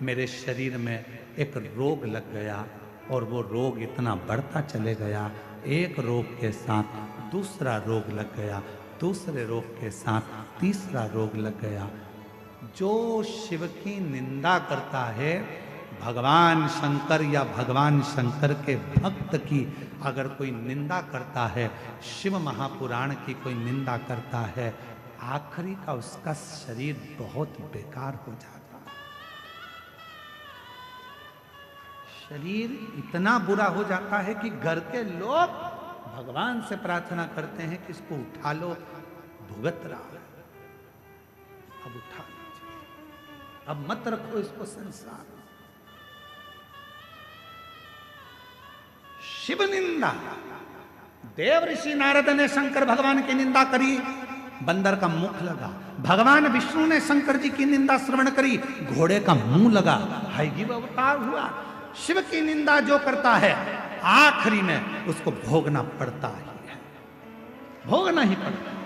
मेरे शरीर में एक रोग लग गया और वो रोग इतना बढ़ता चले गया। एक रोग के साथ दूसरा रोग लग गया, दूसरे रोग के साथ तीसरा रोग लग गया। जो शिव की निंदा करता है, भगवान शंकर या भगवान शंकर के भक्त की अगर कोई निंदा करता है, शिव महापुराण की कोई निंदा करता है, आखिरी का उसका शरीर बहुत बेकार हो जाता है। शरीर इतना बुरा हो जाता है कि घर के लोग भगवान से प्रार्थना करते हैं कि इसको उठा लो, भुगत रहा है, अब उठा लो, अब मत रखो इसको संसार। शिव निंदा, देव ऋषि नारद ने शंकर भगवान की निंदा करी, बंदर का मुख लगा। भगवान विष्णु ने शंकर जी की निंदा श्रवण करी, घोड़े का मुंह लगा, हाईजीव अवतार हुआ। शिव की निंदा जो करता है आखिरी में उसको भोगना पड़ता ही है, भोगना ही पड़ता है।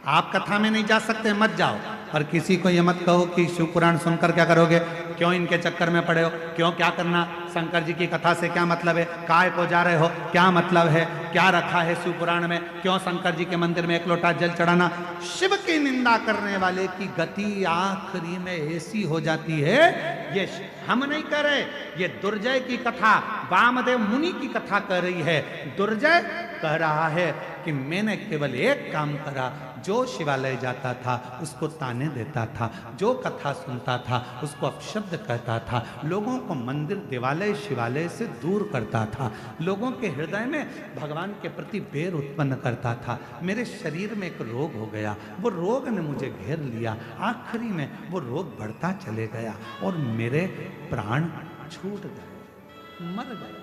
आप कथा में नहीं जा सकते, मत जाओ, और किसी को ये मत कहो कि शिव पुराण सुनकर क्या करोगे, क्यों इनके चक्कर में पड़े हो, क्यों क्या करना, शंकर जी की कथा से क्या मतलब है, काय को जा रहे हो, क्या मतलब है, क्या रखा है शिव पुराण में, क्यों शंकर जी के मंदिर में एक लोटा जल चढ़ाना। शिव की निंदा करने वाले की गति आखिरी में ऐसी हो जाती है, ये हम नहीं कह रहे, ये दुर्जय की कथा वामदेव मुनि की कथा कह रही है। दुर्जय कह रहा है कि मैंने केवल एक काम करा, जो शिवालय जाता था उसको ताने देता था, जो कथा सुनता था उसको अपशब्द कहता था, लोगों को मंदिर देवालय शिवालय से दूर करता था, लोगों के हृदय में भगवान के प्रति बैर उत्पन्न करता था। मेरे शरीर में एक रोग हो गया, वो रोग ने मुझे घेर लिया, आखिरी में वो रोग बढ़ता चले गया और मेरे प्राण छूट गए, मर गए।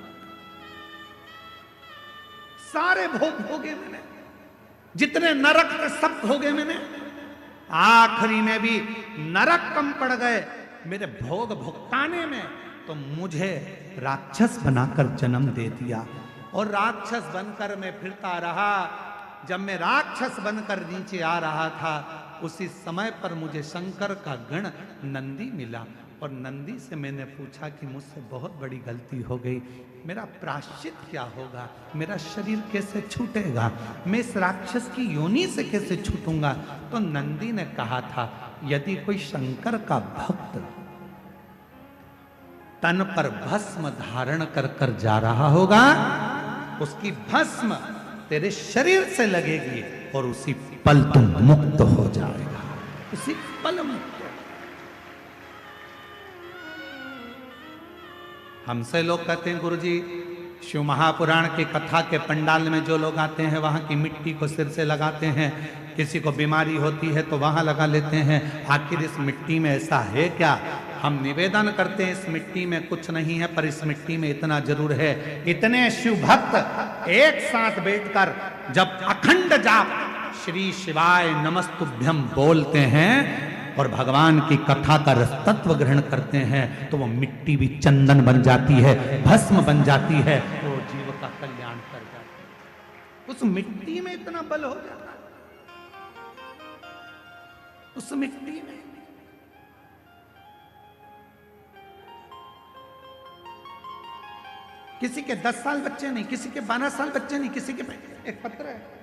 सारे भोग भोगे मैंने, जितने नरक के सब भोगे मैंने, आखिरी में भी नरक कम पड़ गए मेरे भोग भुगताने में, तो मुझे राक्षस बनाकर जन्म दे दिया और राक्षस बनकर मैं फिरता रहा। जब मैं राक्षस बनकर नीचे आ रहा था, उसी समय पर मुझे शंकर का गण नंदी मिला और नंदी से मैंने पूछा कि मुझसे बहुत बड़ी गलती हो गई, मेरा प्रायश्चित क्या होगा, मेरा शरीर कैसे छूटेगा, मैं इस राक्षस की योनि से कैसे छूटूंगा। तो नंदी ने कहा था, यदि कोई शंकर का भक्त तन पर भस्म धारण कर कर जा रहा होगा, उसकी भस्म तेरे शरीर से लगेगी और उसी पल तुम मुक्त हो जाएगा। उसी पल मुक्त हो। हमसे लोग कहते हैं गुरुजी शिव महापुराण की कथा के पंडाल में जो लोग आते हैं वहां की मिट्टी को सिर से लगाते हैं, किसी को बीमारी होती है तो वहां लगा लेते हैं, आखिर इस मिट्टी में ऐसा है क्या? हम निवेदन करते हैं इस मिट्टी में कुछ नहीं है, पर इस मिट्टी में इतना जरूर है। इतने शिव भक्त एक साथ बैठकर जब अखंड जाप श्री शिवाय नमस्तुभ्यम बोलते हैं और भगवान की कथा का रसतत्व ग्रहण करते हैं तो वो मिट्टी भी चंदन बन जाती है, भस्म बन जाती है, वो जीव का कल्याण कर जाती है। उस मिट्टी में इतना बल हो जाता है, उस मिट्टी में। किसी के 10 साल बच्चे नहीं, किसी के 12 साल बच्चे नहीं, किसी के एक पत्र है।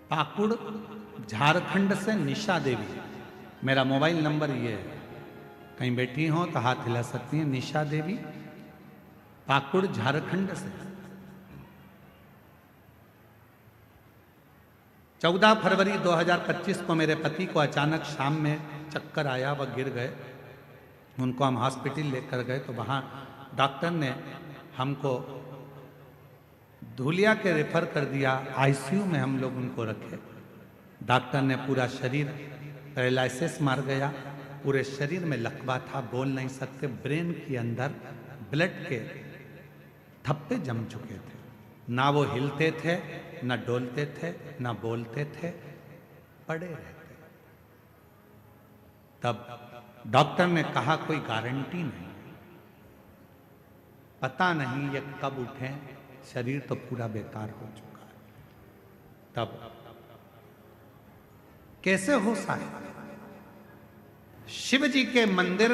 पाकुड़ झारखंड से निशा देवी, मेरा मोबाइल नंबर ये है, कहीं बैठी हो तो हाथ हिला सकती हैं। निशा देवी पाकुड़ झारखंड से। 14 फरवरी 2025 को मेरे पति को अचानक शाम में चक्कर आया, वह गिर गए। उनको हम हॉस्पिटल लेकर गए तो वहाँ डॉक्टर ने हमको धुलिया के रेफर कर दिया, आईसीयू में हम लोग उनको रखे। डॉक्टर ने पूरा शरीर पैरालिसिस मार गया, पूरे शरीर में लकवा था, बोल नहीं सकते, ब्रेन के अंदर ब्लड के थप्पे जम चुके थे, ना वो हिलते थे, ना डोलते थे, ना बोलते थे, पड़े रहते। तब डॉक्टर ने कहा कोई गारंटी नहीं, पता नहीं ये कब उठे, शरीर तो पूरा बेकार हो चुका है। तब कैसे हो सकता? शिव जी के मंदिर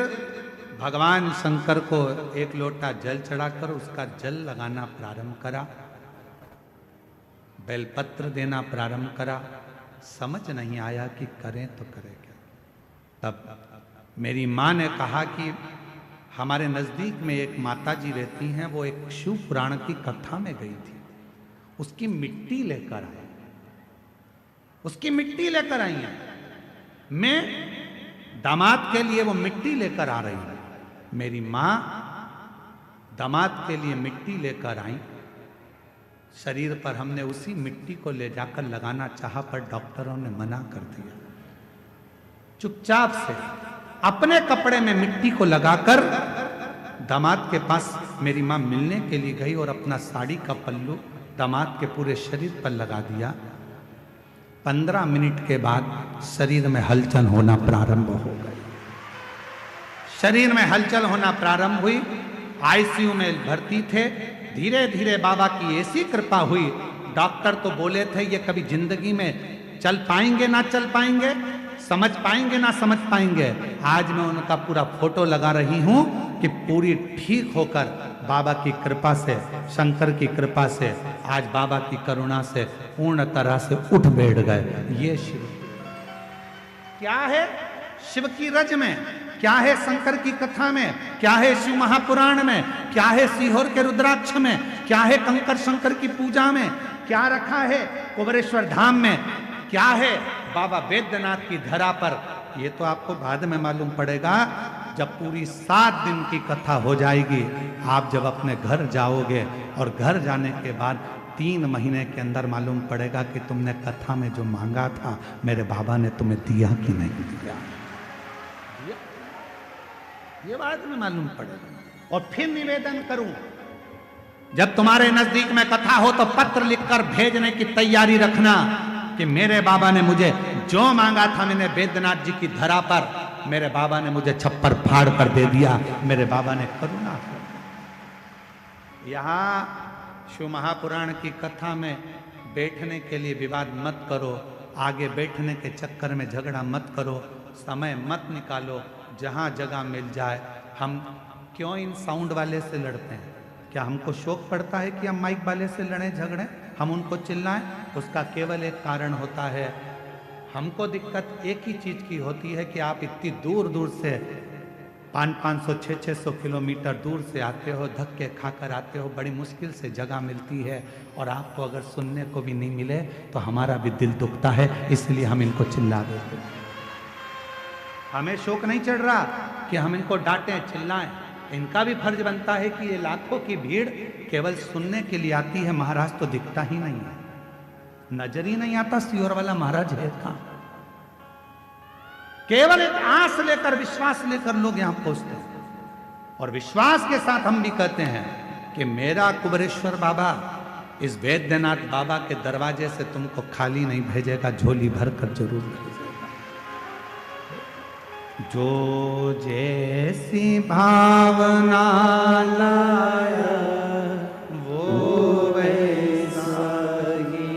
भगवान शंकर को एक लोटा जल चढ़ाकर उसका जल लगाना प्रारंभ करा, बेलपत्र देना प्रारंभ करा। समझ नहीं आया कि करें तो करें क्या। तब मेरी माँ ने कहा कि हमारे नज़दीक में एक माता जी रहती हैं, वो एक शिव पुराण की कथा में गई थी, उसकी मिट्टी लेकर आई, उसकी मिट्टी लेकर आई है। मैं दामाद के लिए वो मिट्टी लेकर आ रही हूँ। मेरी माँ दामाद के लिए मिट्टी लेकर आई, शरीर पर हमने उसी मिट्टी को ले जाकर लगाना चाहा, पर डॉक्टरों ने मना कर दिया। चुपचाप से अपने कपड़े में मिट्टी को लगाकर दामाद के पास मेरी माँ मिलने के लिए गई और अपना साड़ी का पल्लू दामाद के पूरे शरीर पर लगा दिया। 15 मिनट के बाद शरीर में हलचल होना प्रारंभ हो गई, शरीर में हलचल होना प्रारंभ हुई। आईसीयू में भर्ती थे। धीरे धीरे बाबा की ऐसी कृपा हुई, डॉक्टर तो बोले थे ये कभी जिंदगी में चल पाएंगे ना चल पाएंगे, समझ पाएंगे ना समझ पाएंगे। आज मैं उनका पूरा फोटो लगा रही हूं कि पूरी ठीक होकर बाबा की कृपा से, शंकर की कृपा से, आज बाबा की करुणा से पूर्ण तरह से उठ बैठ गए। ये शिव क्या है, शिव की रज में क्या है, शंकर की कथा में क्या है, शिव महापुराण में क्या है, सीहोर के रुद्राक्ष में क्या है, कंकर शंकर की पूजा में क्या रखा है, कुबेरेश्वर धाम में क्या है, बाबा बैद्यनाथ की धरा पर। ये तो आपको बाद में मालूम पड़ेगा जब पूरी 7 दिन की कथा हो जाएगी। आप जब अपने घर जाओगे और घर जाने के बाद 3 महीने के अंदर मालूम पड़ेगा कि तुमने कथा में जो मांगा था मेरे बाबा ने तुम्हें दिया कि नहीं दिया। ये बाद में मालूम पड़ेगा। और फिर निवेदन करूं, जब तुम्हारे नजदीक में कथा हो तो पत्र लिखकर भेजने की तैयारी रखना कि मेरे बाबा ने मुझे जो मांगा था, मैंने बैद्यनाथ जी की धरा पर, मेरे बाबा ने मुझे छप्पर फाड़ कर दे दिया, मेरे बाबा ने करुणा कर। यहाँ शिव महापुराण की कथा में बैठने के लिए विवाद मत करो, आगे बैठने के चक्कर में झगड़ा मत करो, समय मत निकालो। जहाँ जगह मिल जाए, हम क्यों इन साउंड वाले से लड़ते हैं? क्या हमको शौक पड़ता है कि हम माइक वाले से लड़ें झगड़ें, हम उनको चिल्लाएं? उसका केवल एक कारण होता है, हमको दिक्कत एक ही चीज़ की होती है कि आप इतनी दूर दूर से 500 600 किलोमीटर दूर से आते हो, धक्के खाकर आते हो, बड़ी मुश्किल से जगह मिलती है और आपको अगर सुनने को भी नहीं मिले तो हमारा भी दिल दुखता है, इसलिए हम इनको चिल्ला देते हैं। हमें शौक नहीं चढ़ रहा कि हम इनको डांटें चिल्लाएं, इनका भी फर्ज बनता है कि ये लाखों की भीड़ केवल सुनने के लिए आती है। महाराज तो दिखता ही नहीं है, नजर ही नहीं आता सियोर वाला महाराज है कहां। केवल एक आस लेकर, विश्वास लेकर लोग यहां पहुंचते हैं और विश्वास के साथ हम भी कहते हैं कि मेरा कुबेरेश्वर बाबा इस वैद्यनाथ बाबा के दरवाजे से तुमको खाली नहीं भेजेगा, झोली भरकर जरूर भेजेगा। जो जैसी भावना लाया वो वैसा ही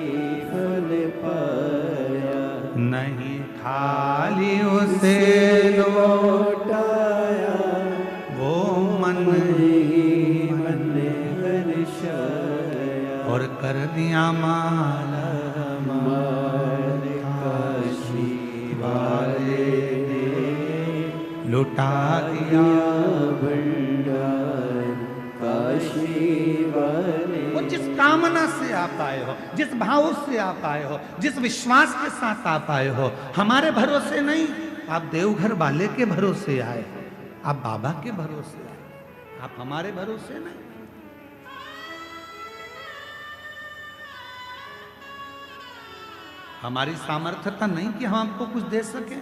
फल पाया, नहीं खाली उसे लौटाया, वो मन ही मन हर्षाया, और कर दिया माला हमारे काशी वाले ने लुटा दिया। भंडार काशी वाले। वो जिस कामना से आप आए हो, जिस भाव से आप आए हो, जिस विश्वास के साथ आप आए हो, हमारे भरोसे नहीं, आप देवघर वाले के भरोसे आए, आप बाबा के भरोसे आए, आप हमारे भरोसे नहीं। हमारी सामर्थ्यता नहीं कि हम आपको कुछ दे सकें,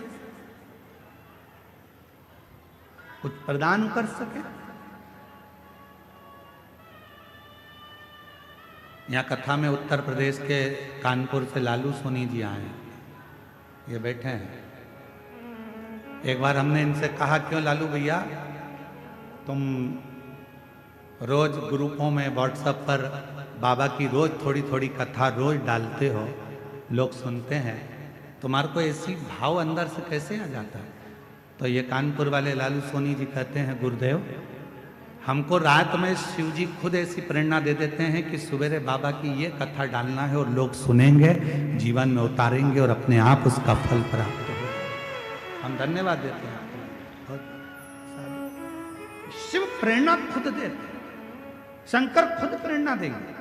कुछ प्रदान कर सकें। यहाँ कथा में उत्तर प्रदेश के कानपुर से लालू सोनी जी आए, ये बैठे हैं। एक बार हमने इनसे कहा, क्यों लालू भैया तुम रोज ग्रुपों में व्हाट्सएप पर बाबा की रोज थोड़ी थोड़ी कथा रोज डालते हो, लोग सुनते हैं, तुम्हारे को ऐसी भाव अंदर से कैसे आ जाता है? तो ये कानपुर वाले लालू सोनी जी कहते हैं, गुरुदेव हमको रात में शिव जी खुद ऐसी प्रेरणा दे देते हैं कि सवेरे बाबा की ये कथा डालना है और लोग सुनेंगे, जीवन में उतारेंगे और अपने आप उसका फल प्राप्त हो। हम धन्यवाद देते हैं। शिव प्रेरणा खुद देते हैं, शंकर खुद प्रेरणा देंगे।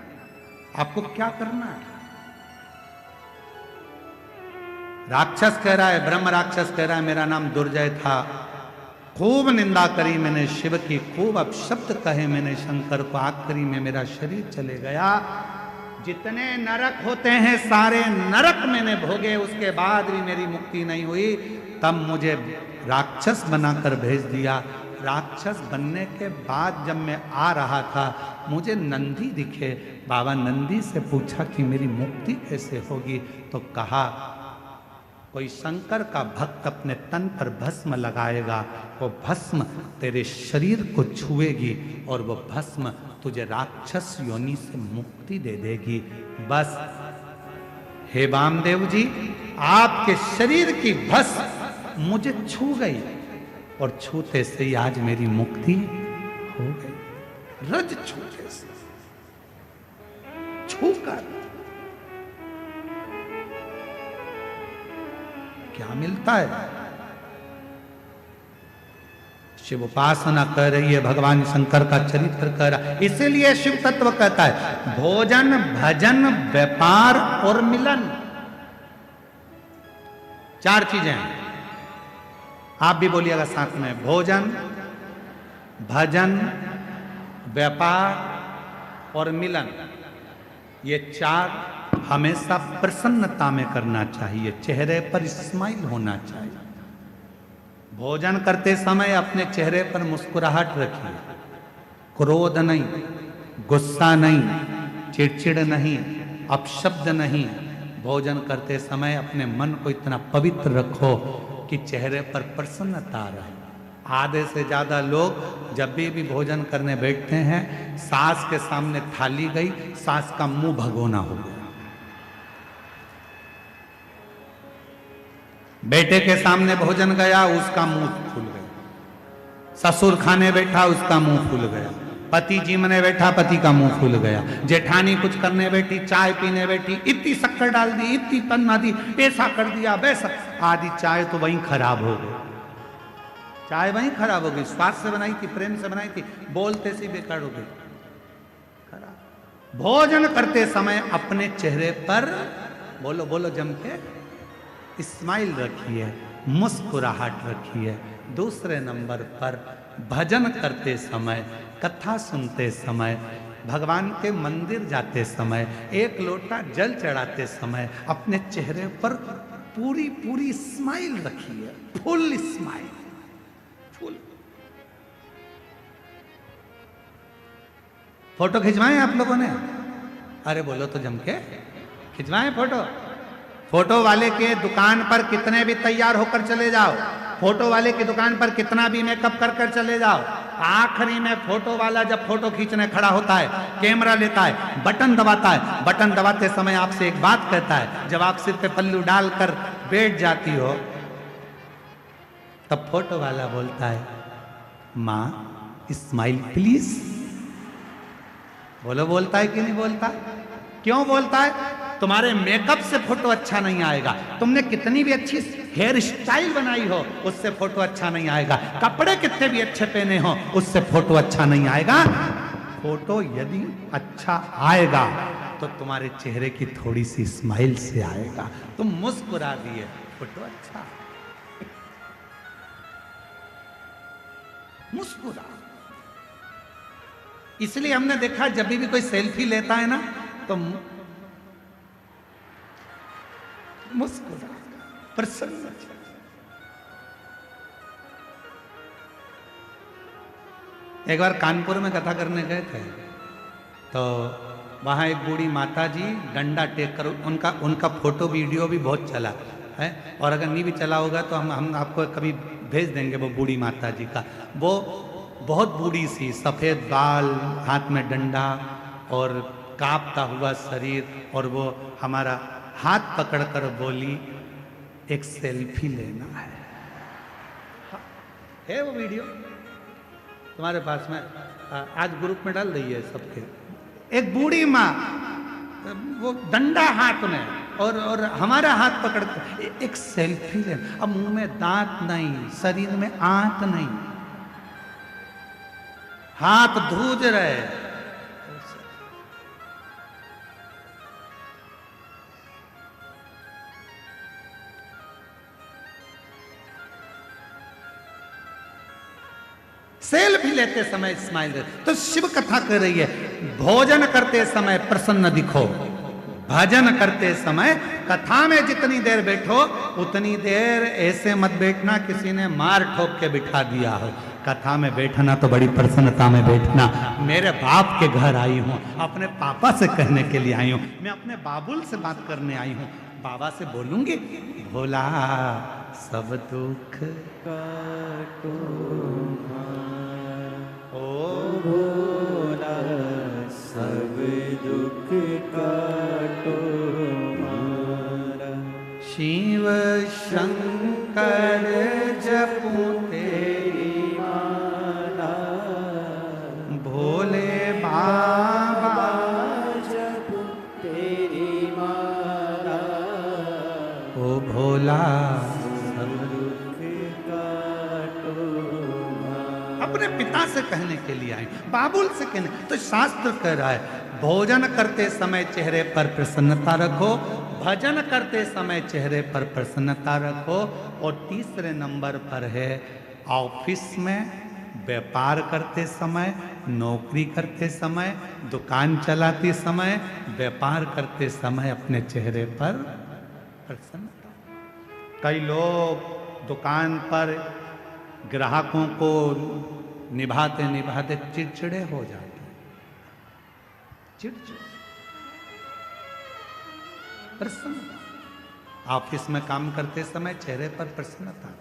आपको क्या करना है? राक्षस कह रहा है, ब्रह्म राक्षस कह रहा है मेरा नाम दुर्जय था, खूब निंदा करी मैंने शिव की, खूब अपशब्द कहे मैंने शंकर को, आखिरी में मेरा शरीर चले गया। जितने नरक होते हैं सारे नरक मैंने भोगे, उसके बाद भी मेरी मुक्ति नहीं हुई। तब मुझे राक्षस बनाकर भेज दिया। राक्षस बनने के बाद जब मैं आ रहा था मुझे नंदी दिखे। बाबा नंदी से पूछा कि मेरी मुक्ति कैसे होगी, तो कहा कोई शंकर का भक्त अपने तन पर भस्म लगाएगा, वो भस्म तेरे शरीर को छुएगी और वो भस्म तुझे राक्षस योनि से मुक्ति दे देगी। बस हे वामदेव जी, आपके शरीर की भस्म मुझे छू गई और छूते से ही आज मेरी मुक्ति हो गई। रज छूते से, छूकर क्या मिलता है? शिव उपासना कर रही है, भगवान शंकर का चरित्र कर रहा है। इसीलिए शिव तत्व कहता है भोजन भजन व्यापार और मिलन, चार चीजें हैं। आप भी बोलिएगा साथ में, भोजन भजन व्यापार और मिलन। ये चार हमेशा प्रसन्नता में करना चाहिए, चेहरे पर स्माइल होना चाहिए। भोजन करते समय अपने चेहरे पर मुस्कुराहट रखिए, क्रोध नहीं, गुस्सा नहीं, चिड़चिड़ नहीं, अपशब्द नहीं। भोजन करते समय अपने मन को इतना पवित्र रखो कि चेहरे पर प्रसन्नता रहे। आधे से ज्यादा लोग जब भी भोजन करने बैठते हैं, सास के सामने थाली गई, सास का मुंह भगोना हो गया। बेटे के सामने भोजन गया, उसका मुंह फूल गया। ससुर खाने बैठा, उसका मुंह फूल गया। पति जीमने बैठा, पति का मुंह फूल गया। जेठानी कुछ करने बैठी, चाय पीने बैठी, इतनी शक्कर डाल दी, इतनी पन्ना दी, ऐसा कर दिया वैसा, आधी चाय तो वहीं खराब हो गई। चाय वहीं खराब हो गई, स्वाद से बनाई थी, प्रेम से बनाई थी, बोलते से बेकार हो गई, खराब। भोजन करते समय अपने चेहरे पर बोलो बोलो जम के स्माइल रखिए, मुस्कुराहट रखिए। दूसरे नंबर पर भजन करते समय, कथा सुनते समय, भगवान के मंदिर जाते समय, एक लोटा जल चढ़ाते समय अपने चेहरे पर पूरी पूरी स्माइल रखिए, फुल स्माइल, फुल। फोटो खिंचवाएं आप लोगों ने? अरे बोलो तो जम के खिंचवाएं फोटो। फोटो वाले के दुकान पर कितने भी तैयार होकर चले जाओ, फोटो वाले की दुकान पर कितना भी मेकअप कर कर चले जाओ, आखिरी में फोटो वाला जब फोटो खींचने खड़ा होता है, कैमरा लेता है, बटन दबाता है, बटन दबाते समय आपसे एक बात कहता है, जब आप सिर पे पल्लू डालकर बैठ जाती हो तब फोटो वाला बोलता है, मां स्माइल प्लीज। बोलो बोलता है कि नहीं बोलता? क्यों बोलता है? तुम्हारे मेकअप से फोटो अच्छा नहीं आएगा, तुमने कितनी भी अच्छी हेयर स्टाइल बनाई हो उससे फोटो अच्छा नहीं आएगा, कपड़े कितने भी अच्छे पहने हो उससे फोटो अच्छा नहीं आएगा। फोटो यदि अच्छा आएगा तो तुम्हारे चेहरे की थोड़ी सी स्माइल से आएगा। तुम मुस्कुरा दिए, फोटो अच्छा, मुस्कुरा। इसलिए हमने देखा जब भी कोई सेल्फी लेता है ना तो मुस्कुरा, प्रसन्न। एक बार कानपुर में कथा करने गए थे तो वहां एक बूढ़ी माता जी डंडा टेक कर, उनका फोटो वीडियो भी बहुत चला है, और अगर नहीं भी चला होगा तो हम आपको कभी भेज देंगे वो बूढ़ी माता जी का। वो बहुत बूढ़ी सी, सफेद बाल, हाथ में डंडा और कांपता हुआ शरीर, और वो हमारा हाथ पकड़कर बोली, एक सेल्फी लेना है वो वीडियो तुम्हारे पास में, आज ग्रुप में डाल रही है सबके। एक बूढ़ी माँ, वो डंडा हाथ में और हमारा हाथ पकड़ कर एक सेल्फी लेना। अब मुंह में दांत नहीं, शरीर में आंत नहीं, हाथ धूज रहे, सेल्फी लेते समय स्माइल। तो शिव कथा कर रही है, भोजन करते समय प्रसन्न दिखो, भजन करते समय कथा में जितनी देर बैठो उतनी देर ऐसे मत बैठना किसी ने मार ठोक के बिठा दिया हो। कथा में बैठना तो बड़ी प्रसन्नता में बैठना। मेरे बाप के घर आई हूँ, अपने पापा से कहने के लिए आई हूँ, मैं अपने बाबुल से बात करने आई हूँ, बाबा से बोलूंगी, भोला सब दुख काटो भोला सब दुख काटो मारा। शिव शंकर जपू तेरी माला भोले बाबा जपू तेरी माला। ओ भोला अपने पिता से कहने के लिए आए, बाबुल से कहने। तो शास्त्र कह रहा है भोजन करते समय चेहरे पर प्रसन्नता रखो, भजन करते समय चेहरे पर प्रसन्नता रखो। और तीसरे नंबर पर है ऑफिस में, व्यापार करते समय, नौकरी करते समय, दुकान चलाते समय, व्यापार करते समय अपने चेहरे पर प्रसन्नता। कई लोग दुकान पर ग्राहकों को निभाते निभाते चिड़चिड़े हो जाते हैं, चिड़चिड़। प्रसन्नता ऑफिस में काम करते समय चेहरे पर प्रसन्नता।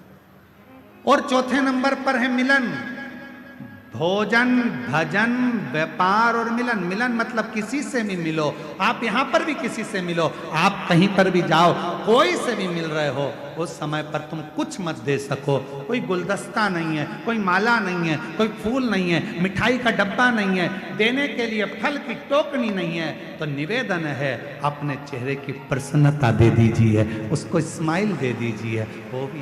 और चौथे नंबर पर है मिलन, भोजन, भजन, व्यापार और मिलन। मिलन मतलब किसी से भी मिलो, आप यहां पर भी किसी से मिलो, आप कहीं पर भी जाओ, कोई से भी मिल रहे हो, उस समय पर तुम कुछ मत दे सको। कोई गुलदस्ता नहीं है, कोई माला नहीं है, कोई फूल नहीं है, मिठाई का डब्बा नहीं है, देने के लिए फल की टोकनी नहीं है, तो निवेदन है अपने चेहरे की प्रसन्नता दे दीजिए, उसको स्माइल दे दीजिए, वो भी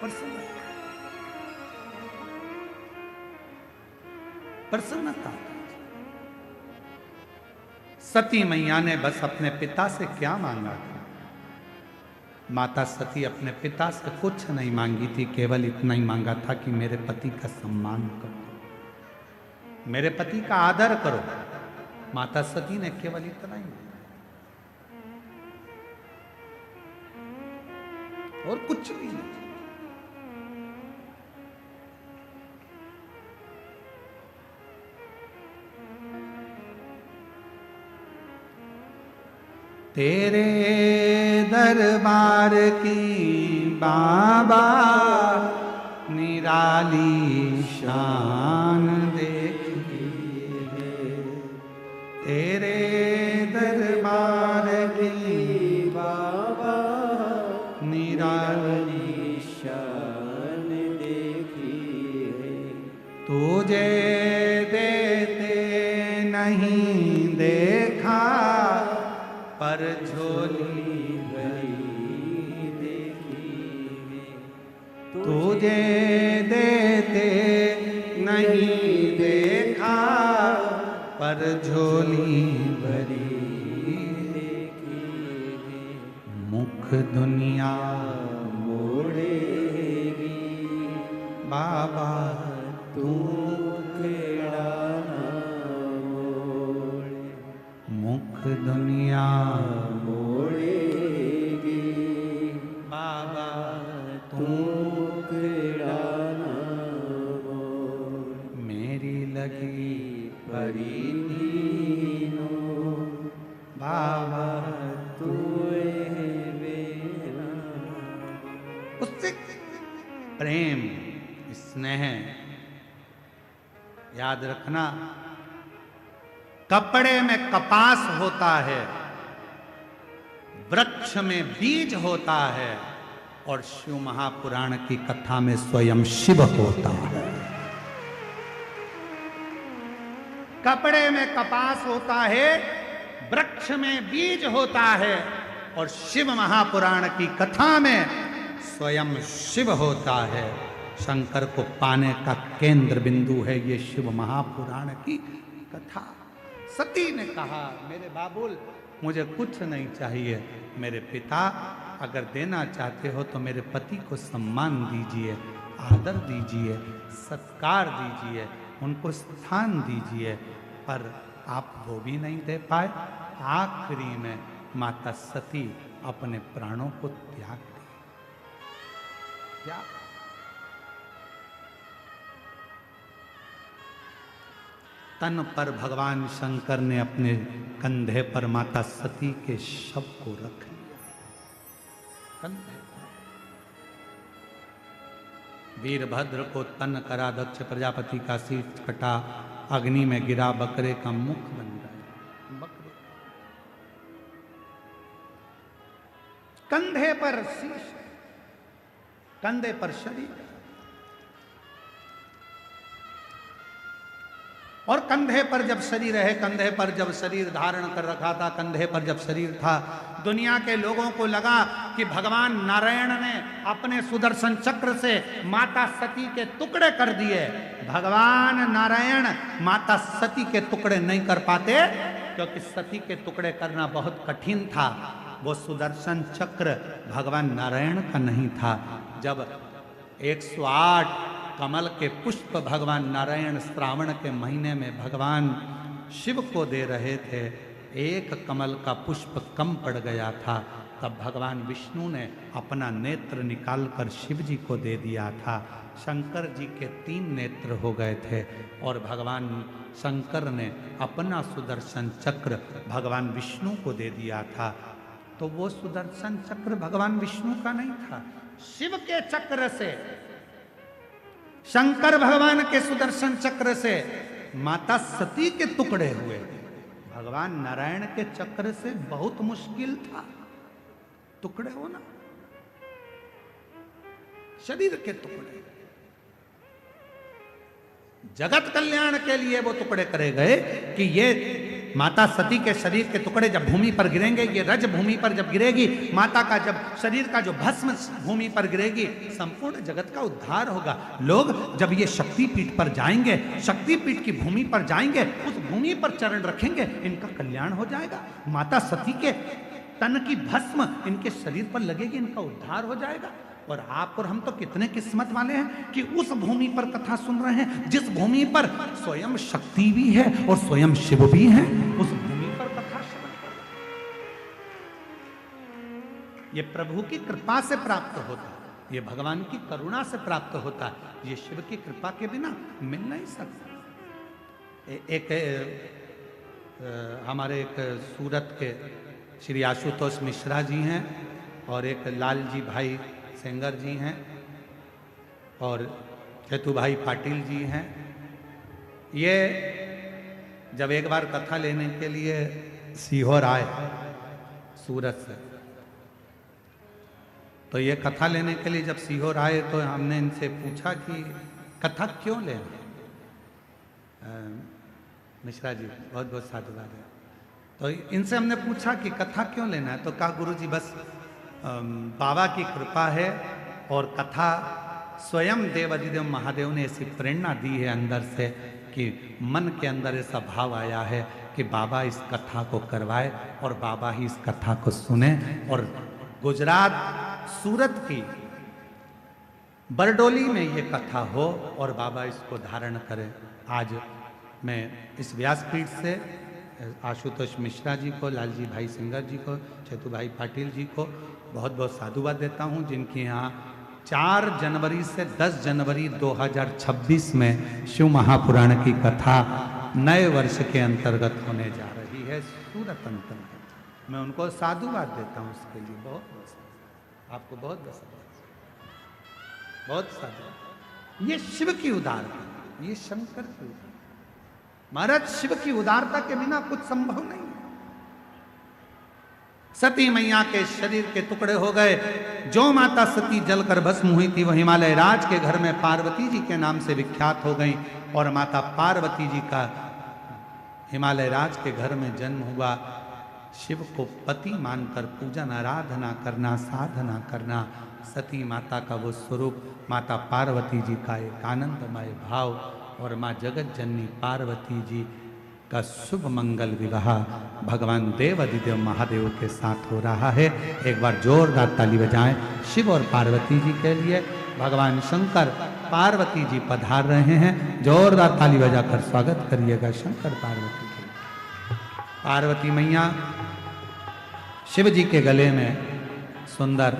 प्रसन्नता। प्रसन्नता। सती मैया ने बस अपने पिता से क्या मांगा था? माता सती अपने पिता से कुछ नहीं मांगी थी, केवल इतना ही मांगा था कि मेरे पति का सम्मान करो, मेरे पति का आदर करो। माता सती ने केवल इतना ही मांगा, और कुछ भी नहीं। तेरे दरबार की बाबा निराली शान देखी है, तेरे दरबार की बाबा निराली शान देखी है। तुझे देते नहीं देखा, पर झोली भरी देखी है। तुझे देते नहीं देखा, पर झोली भरी देखी है। मुख दुनिया मोड़ेगी बाबा तू खेड़ा ना मोड़े। मुख दुनिया मोड़ेगी बाबा तू खेड़ा ना मोड़े। मेरी लगी परी दीनो बाबा तू बेना। उससे प्रेम स्नेह याद रखना। कपड़े में कपास होता है, वृक्ष में बीज होता है, और शिव महापुराण की कथा में स्वयं शिव होता है। कपड़े में कपास होता है, वृक्ष में बीज होता है, और शिव महापुराण की कथा में स्वयं शिव होता है। शंकर को पाने का केंद्र बिंदु है ये शिव महापुराण की कथा। सती ने कहा, मेरे बाबुल मुझे कुछ नहीं चाहिए, मेरे पिता अगर देना चाहते हो तो मेरे पति को सम्मान दीजिए, आदर दीजिए, सत्कार दीजिए, उनको स्थान दीजिए, पर आप वो भी नहीं दे पाए। आखिरी में माता सती अपने प्राणों को त्याग दी। त्याग। तन पर भगवान शंकर ने अपने कंधे पर माता सती के शव को रख लिया। कंधे पर वीरभद्र को तन करा, दक्ष प्रजापति का शीश कटा, अग्नि में गिरा, बकरे का मुख बन गया। बकरे कंधे पर शीश, कंधे पर शरीर, और कंधे पर जब शरीर है, कंधे पर जब शरीर धारण कर रखा था, कंधे पर जब शरीर था, दुनिया के लोगों को लगा कि भगवान नारायण ने अपने सुदर्शन चक्र से माता सती के टुकड़े कर दिए। भगवान नारायण माता सती के टुकड़े नहीं कर पाते, क्योंकि सती के टुकड़े करना बहुत कठिन था। वो सुदर्शन चक्र भगवान नारायण का नहीं था। जब 108 कमल के पुष्प भगवान नारायण श्रावण के महीने में भगवान शिव को दे रहे थे, एक कमल का पुष्प कम पड़ गया था, तब भगवान विष्णु ने अपना नेत्र निकालकर शिव जी को दे दिया था। शंकर जी के 3 नेत्र हो गए थे, और भगवान शंकर ने अपना सुदर्शन चक्र भगवान विष्णु को दे दिया था। तो वो सुदर्शन चक्र भगवान विष्णु का नहीं था, शिव के चक्र से, शंकर भगवान के सुदर्शन चक्र से माता सती के टुकड़े हुए। भगवान नारायण के चक्र से बहुत मुश्किल था टुकड़े होना, शरीर के टुकड़े। जगत कल्याण के लिए वो टुकड़े करे गए कि ये माता सती के शरीर के टुकड़े जब भूमि पर गिरेंगे, ये रज भूमि पर जब गिरेगी, माता का जब शरीर का जो भस्म भूमि पर गिरेगी, संपूर्ण जगत का उद्धार होगा। लोग जब ये शक्तिपीठ पर जाएंगे, शक्तिपीठ की भूमि पर जाएंगे, उस भूमि पर चरण रखेंगे, इनका कल्याण हो जाएगा। माता सती के तन की भस्म इनके शरीर पर लगेगी, इनका उद्धार हो जाएगा। और आप और हम तो कितने किस्मत वाले हैं कि उस भूमि पर कथा सुन रहे हैं, जिस भूमि पर स्वयं शक्ति भी है और स्वयं शिव भी है, उस भूमि पर कथा श्रवण कर। ये प्रभु की कृपा से प्राप्त होता है, ये भगवान की करुणा से प्राप्त होता है, ये शिव की कृपा के बिना मिल नहीं सकता। हमारे एक सूरत के श्री आशुतोष मिश्रा जी हैं और एक लालजी भाई सेंगर जी हैं और केतु भाई पाटिल जी हैं। ये जब एक बार कथा लेने के लिए सीहोर आए सूरत से, तो ये कथा लेने के लिए जब सीहोर आए तो हमने इनसे पूछा कि कथा क्यों लेना। मिश्रा जी बहुत बहुत साधुवाद है। तो इनसे हमने पूछा कि कथा क्यों लेना है, तो कहा गुरु जी बस बाबा की कृपा है और कथा स्वयं देवाधिदेव महादेव ने ऐसी प्रेरणा दी है अंदर से कि मन के अंदर ऐसा भाव आया है कि बाबा इस कथा को करवाए और बाबा ही इस कथा को सुने। और गुजरात सूरत की बरडोली में ये कथा हो और बाबा इसको धारण करें। आज मैं इस व्यासपीठ से आशुतोष मिश्रा जी को, लालजी भाई सिंगर जी को, चेतु भाई पाटिल जी को बहुत बहुत साधुवाद देता हूँ, जिनके यहाँ 4 जनवरी से 10 जनवरी 2026 में शिव महापुराण की कथा नए वर्ष के अंतर्गत होने जा रही है सूरत अंतर्गत। मैं उनको साधुवाद देता हूँ उसके लिए बहुत बहुत, आपको बहुत बहुत साधुवाद। ये शिव की उदारता, ये शंकर की उदारता। महाराज शिव की उदारता के बिना कुछ संभव नहीं। सती मैया के शरीर के टुकड़े हो गए। जो माता सती जलकर भस्म हुई थी वो हिमालय राज के घर में पार्वती जी के नाम से विख्यात हो गई और माता पार्वती जी का हिमालय राज के घर में जन्म हुआ। शिव को पति मानकर पूजन आराधना करना, साधना करना, सती माता का वो स्वरूप, माता पार्वती जी का एक आनंदमय भाव और माँ जगत जननी पार्वती जी का शुभ मंगल विवाह भगवान देवाधिदेव महादेव के साथ हो रहा है। एक बार जोरदार ताली बजाएं शिव और पार्वती जी के लिए। भगवान शंकर पार्वती जी पधार रहे हैं, जोरदार ताली बजाकर स्वागत करिएगा शंकर पार्वती के। पार्वती मैया शिव जी के गले में सुंदर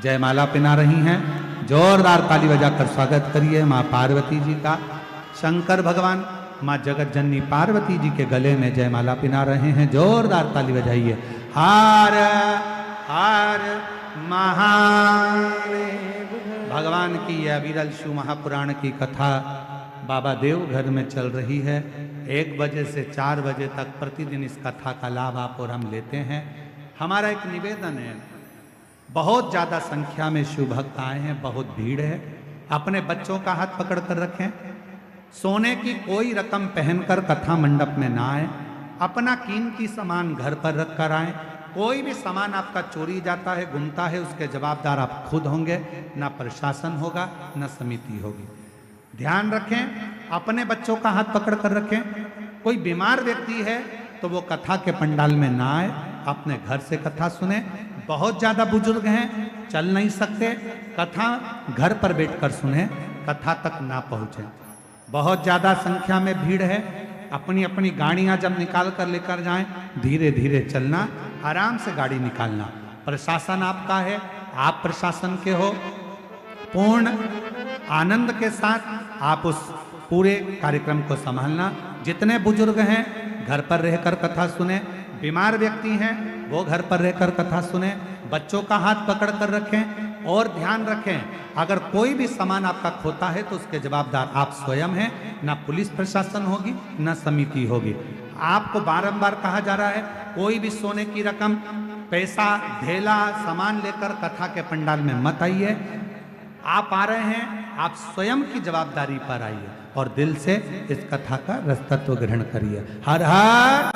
जयमाला पहना रही हैं, जोरदार ताली बजाकर स्वागत करिए माँ पार्वती जी का। शंकर भगवान माँ जगत जननी पार्वती जी के गले में जयमाला पहना रहे हैं, जोरदार ताली बजाइए। हार हार महादेव। भगवान की यह विरल शिव महापुराण की कथा बाबा देवघर में चल रही है। 1 बजे से 4 बजे तक प्रतिदिन इस कथा का लाभ आप और हम लेते हैं। हमारा एक निवेदन है, बहुत ज़्यादा संख्या में शिव भक्त आए हैं, बहुत भीड़ है। अपने बच्चों का हाथ पकड़ कर रखें। सोने की कोई रकम पहनकर कथा मंडप में ना आए। अपना कीमती सामान घर पर रख कर आए। कोई भी सामान आपका चोरी जाता है, गुमता है, उसके जवाबदार आप खुद होंगे, ना प्रशासन होगा ना समिति होगी। ध्यान रखें, अपने बच्चों का हाथ पकड़ कर रखें। कोई बीमार व्यक्ति है तो वो कथा के पंडाल में ना आए, अपने घर से कथा सुने। बहुत ज़्यादा बुजुर्ग हैं, चल नहीं सकते, कथा घर पर बैठकर सुने, कथा तक ना पहुँचे। बहुत ज़्यादा संख्या में भीड़ है, अपनी अपनी गाड़ियां जब निकाल कर लेकर जाएं, धीरे धीरे चलना, आराम से गाड़ी निकालना। प्रशासन आपका है, आप प्रशासन के हो। पूर्ण आनंद के साथ आप उस पूरे कार्यक्रम को संभालना। जितने बुजुर्ग हैं घर पर रहकर कथा सुने, बीमार व्यक्ति हैं वो घर पर रहकर कथा सुने, बच्चों का हाथ पकड़ कर रखें। और ध्यान रखें, अगर कोई भी सामान आपका खोता है तो उसके जवाबदार आप स्वयं हैं, ना पुलिस प्रशासन होगी ना समिति होगी। आपको बारंबार कहा जा रहा है, कोई भी सोने की रकम, पैसा, ढेला, सामान लेकर कथा के पंडाल में मत आइए। आप आ रहे हैं, आप स्वयं की जवाबदारी पर आइए और दिल से इस कथा का रसतत्व ग्रहण करिए। हर हर